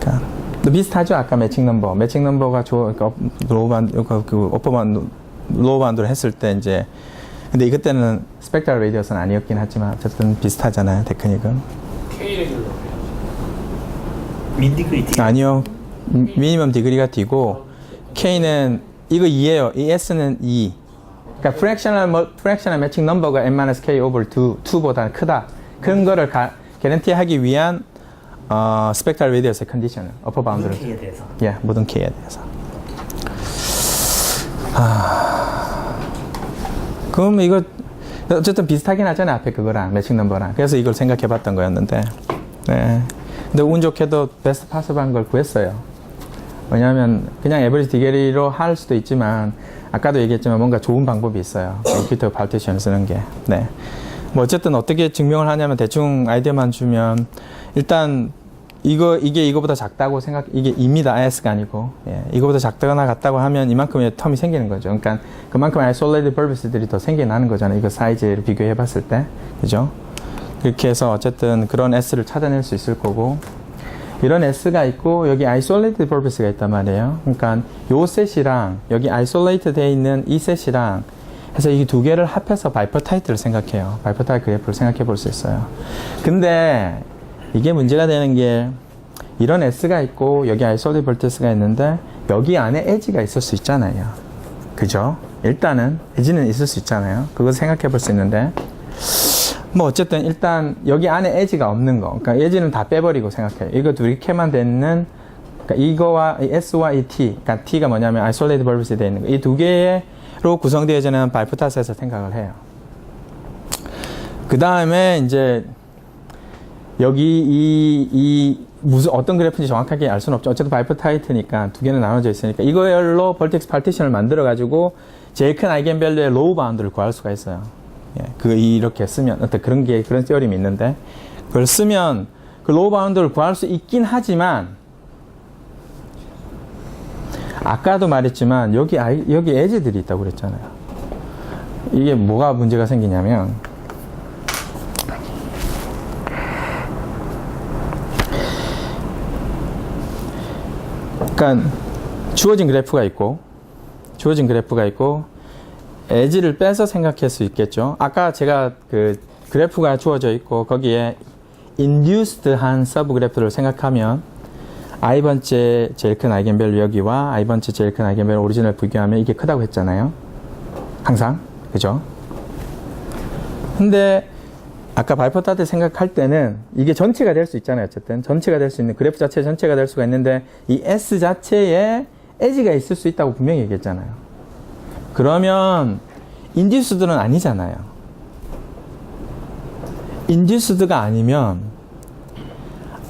그러니까 비슷하죠. 아까 매칭 넘버가 그러니까 로우 반드 어퍼 반드 로우 반드를 했을 때 이제 근데 이것때는 스펙트럴 레디어스는 아니었긴 하지만 어쨌든 비슷하잖아요. 테크닉은. K 레귤러. 민디그리 D. 아니요. 미니멈 디그리가 D고 K는 이거 2예요. 이 S는 2. 그러니까 프랙셔널 매칭 넘버가 n-k over 2보다 크다. 그런 거를 개런티하기 위한 스펙트럴 레디어스의 컨디션을 어퍼 바운드를 K에 대해서. 예, 모든 K에 대해서. 그럼 이거 어쨌든 비슷하긴 하잖아요. 앞에 그거랑 매칭 넘버랑. 그래서 이걸 생각해 봤던 거였는데. 네. 근데 운 좋게도 베스트 파서블한 걸 구했어요. 왜냐하면 그냥 에버리지 디게리로 할 수도 있지만 아까도 얘기했지만 뭔가 좋은 방법이 있어요. 임피터 파티션을 쓰는 게. 네. 뭐 어쨌든 어떻게 증명을 하냐면 대충 아이디어만 주면 일단 이게 이거보다 작다고 이게 2입니다. S가 아니고. 예. 이거보다 작다거나 같다고 하면 이만큼의 텀이 생기는 거죠. 그러니까 그만큼 isolated purpose들이 더 생겨나는 거잖아요. 이거 사이즈를 비교해 봤을 때. 그죠? 그렇게 해서 어쨌든 그런 S를 찾아낼 수 있을 거고 이런 S가 있고 여기 isolated purpose가 있단 말이에요. 그러니까 요 셋이랑 여기 isolated 돼 있는 이 셋이랑 해서 이 두 개를 합해서 바이퍼타이트를 생각해요. 바이퍼타이트 그래프를 생각해 볼 수 있어요. 근데 이게 문제가 되는 게 이런 S가 있고 여기 isolated purpose가 있는데 여기 안에 edge가 있을 수 있잖아요. 그죠? 일단은 edge는 있을 수 있잖아요. 그거 생각해 볼 수 있는데 뭐 어쨌든 일단 여기 안에 edge가 없는 거. 그러니까 edge는 다 빼버리고 생각해요. 이거 둘이 캐만 되는 그러니까 이거와 이 S와 이 T. 그러니까 T가 뭐냐면 isolated purpose에 되어 있는 거. 이 두 개로 구성되어지는 바이퍼타이트에서 생각을 해요. 그 다음에 이제 여기 이 무슨 어떤 그래프인지 정확하게 알 수는 없죠. 어쨌든 바이퍼타이트니까 두 개는 나눠져 있으니까 이걸로 벌텍스 파티션을 만들어 가지고 제일 큰 아이겐밸류의 로우 바운드를 구할 수가 있어요. 예, 이렇게 쓰면 어떤 그런 theorem이 있는데 그걸 쓰면 그 로우 바운드를 구할 수 있긴 하지만 아까도 말했지만 여기 에지들이 있다고 그랬잖아요. 이게 뭐가 문제가 생기냐면 그러니까 주어진 그래프가 있고 에지를 빼서 생각할 수 있겠죠. 아까 제가 그 그래프가 주어져 있고 거기에 induced한 서브 그래프를 생각하면 i번째 제일 큰 아이겐밸류 여기와 i번째 제일 큰 아이겐밸류 오리지널 비교하면 이게 크다고 했잖아요. 항상. 그죠? 근데 아까 바이퍼타이트 생각할 때는 이게 전체가 될 수 있잖아요. 어쨌든 전체가 될 수 있는 그래프 자체 전체가 될 수가 있는데 이 S 자체에 에지가 있을 수 있다고 분명히 얘기했잖아요. 그러면 인듀스드는 아니잖아요. 인듀스드가 아니면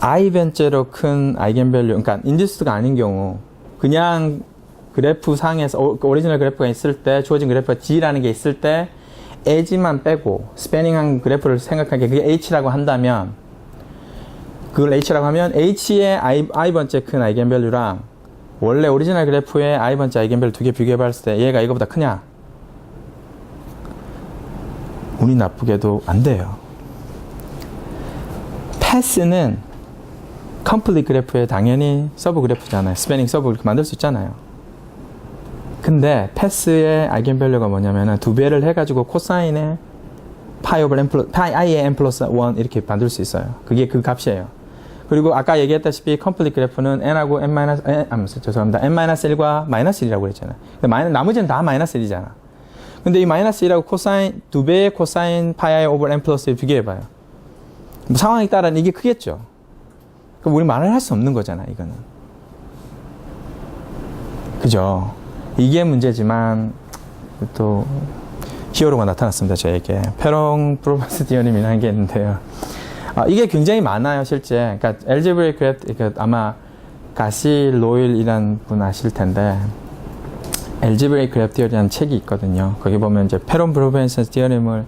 i번째로 큰 아이겐밸류, 그러니까 인듀스드가 아닌 경우 그냥 그래프 상에서 오리지널 그래프가 있을 때 주어진 그래프가 G라는 게 있을 때 에지만 빼고 스패닝한 그래프를 생각하기에 그게 H라고 한다면 그걸 H라고 하면 H의 i번째 큰 아이겐밸류랑 원래 오리지널 그래프의 i번째 아이겐밸류 두 개 비교해 봤을 때 얘가 이거보다 크냐? 운이 나쁘게도 안 돼요. 패스는 컴플릿 그래프에 당연히 서브 그래프잖아요. 스패닝 서브 이렇게 만들 수 있잖아요. 근데 패스의 아이겐밸류가 뭐냐면은 두 배를 해가지고 코사인의 파이 i의 n 플러스 1 이렇게 만들 수 있어요. 그게 그 값이에요. 그리고 아까 얘기했다시피 컴플릿 그래프는 n하고 n-1과 마이너스 1이라고 그랬잖아요. 근데 나머지는 다 마이너스 1이잖아. 근데 이 마이너스 1하고 코사인, 두 배의 코사인 파이 오버 n 플러스 1 비교해봐요. 뭐 상황에 따라는 이게 크겠죠. 그럼 우리 말을 할 수 없는 거잖아, 이거는. 그죠? 이게 문제지만, 또, 히어로가 나타났습니다, 저에게. 페롱 프로바스 디어님이라는 게 있는데요. 이게 굉장히 많아요, 실제. 그러니까, algebraic graph, 아마, 가시 로일이라는 분 아실 텐데, algebraic graph theory라는 책이 있거든요. 거기 보면 이제 페롱 프로바스 디어님을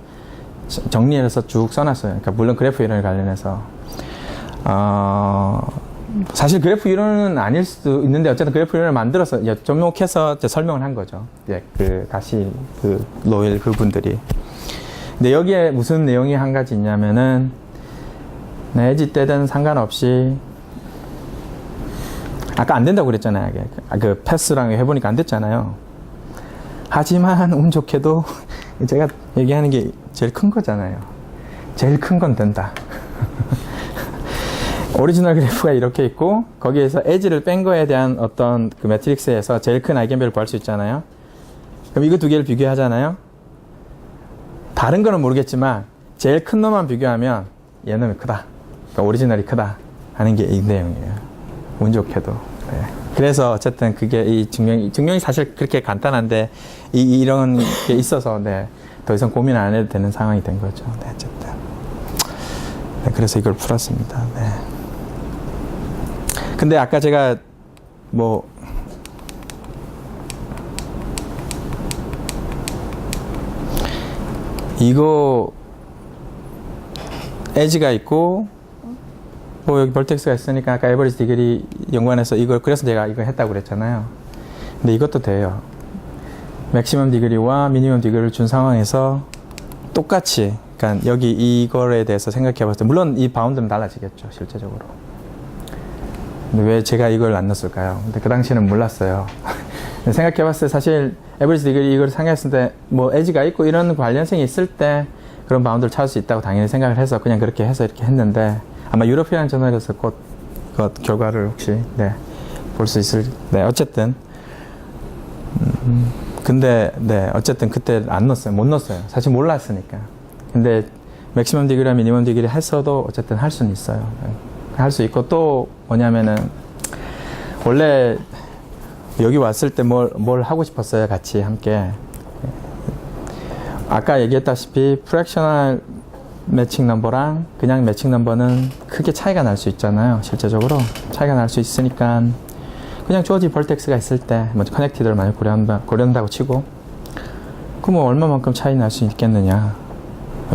정리해서 쭉 써놨어요. 그러니까, 물론 그래프 이론에 관련해서. 사실 그래프 이론은 아닐 수도 있는데 어쨌든 그래프 이론을 만들어서 접목해서 이제 설명을 한 거죠. 이제 그 다시 그 로엘 그분들이. 근데 여기에 무슨 내용이 한 가지 있냐면은 에지 때든 상관없이 아까 안 된다고 그랬잖아요. 그 패스랑 해보니까 안 됐잖아요. 하지만 운 좋게도 제가 얘기하는 게 제일 큰 거잖아요. 제일 큰 건 된다. 오리지널 그래프가 이렇게 있고 거기에서 에지를 뺀 거에 대한 어떤 그 매트릭스에서 제일 큰 아이겐밸류 구할 수 있잖아요. 그럼 이거 두 개를 비교하잖아요. 다른 거는 모르겠지만 제일 큰 놈만 비교하면 얘는 크다. 그러니까 오리지널이 크다 하는 게 이 내용이에요. 운 좋게도. 네. 그래서 어쨌든 그게 이 증명이 사실 그렇게 간단한데 이런 게 있어서 네, 더 이상 고민 안 해도 되는 상황이 된 거죠. 네, 어쨌든. 네, 그래서 이걸 풀었습니다. 네. 근데 아까 제가 뭐 이거 에지가 있고 뭐 여기 벌텍스가 있으니까 아까 에버리지 디그리 연관해서 이걸 그래서 제가 이거 했다고 그랬잖아요. 근데 이것도 돼요. 맥시멈 디그리와 미니멈 디그리를 준 상황에서 똑같이 그러니까 여기 이거에 대해서 생각해 봤을 때 물론 이 바운드는 달라지겠죠 실제적으로. 근데 왜 제가 이걸 안 넣었을까요? 근데 그 당시에는 몰랐어요. 생각해 봤을 때 사실 에버리지 디그리 이걸 생각했을 때 뭐 에지가 있고 이런 관련성이 있을 때 그런 바운드를 찾을 수 있다고 당연히 생각을 해서 그냥 그렇게 해서 이렇게 했는데 아마 유러피안 저널에서 곧 그 결과를 혹시 네, 볼 수 있을 네 어쨌든 근데 네 어쨌든 그때 안 넣었어요. 못 넣었어요. 사실 몰랐으니까. 근데 맥시멈 디그리와 미니멈 디그리 했어도 어쨌든 할 수는 있어요. 할 수 있고 또 뭐냐면은 원래 여기 왔을 때 뭘 하고 싶었어요. 같이 함께. 아까 얘기했다시피 프랙셔널 매칭 넘버랑 그냥 매칭 넘버는 크게 차이가 날 수 있잖아요. 실제적으로 차이가 날 수 있으니까 그냥 조지 벌텍스가 있을 때 먼저 커넥티드를 많이 고려한다고 치고 그럼 얼마만큼 차이 날 수 있겠느냐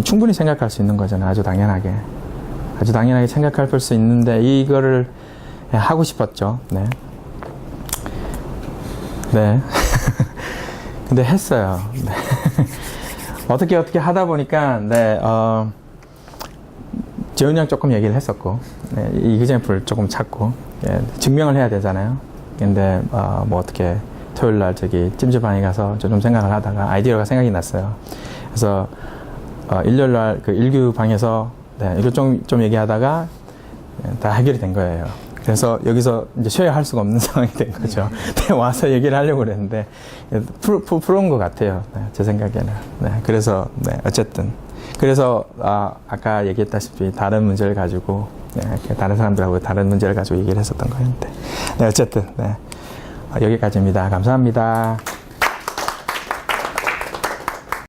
충분히 생각할 수 있는 거잖아요. 아주 당연하게 생각할 수 있는데 이거를 하고 싶었죠. 네. 네. 근데 했어요. 네. 어떻게 하다 보니까 네, 재훈이 형 조금 얘기를 했었고 네, 이그젠플 조금 찾고 예, 증명을 해야 되잖아요. 근데 뭐 어떻게 토요일날 저기 찜질방에 가서 좀 생각을 하다가 아이디어가 생각이 났어요. 그래서 일요일날 그 일규 방에서 네, 이거 좀 얘기하다가 다 해결이 된 거예요. 그래서 여기서 이제 쉬어야 할 수가 없는 상황이 된 거죠. 네, 와서 얘기를 하려고 그랬는데 풀어온 것 같아요. 네, 제 생각에는. 네, 그래서 네, 어쨌든 그래서 아까 얘기했다시피 다른 문제를 가지고 네, 다른 사람들하고 다른 문제를 가지고 얘기를 했었던 거였는데 네, 어쨌든 네, 여기까지입니다. 감사합니다.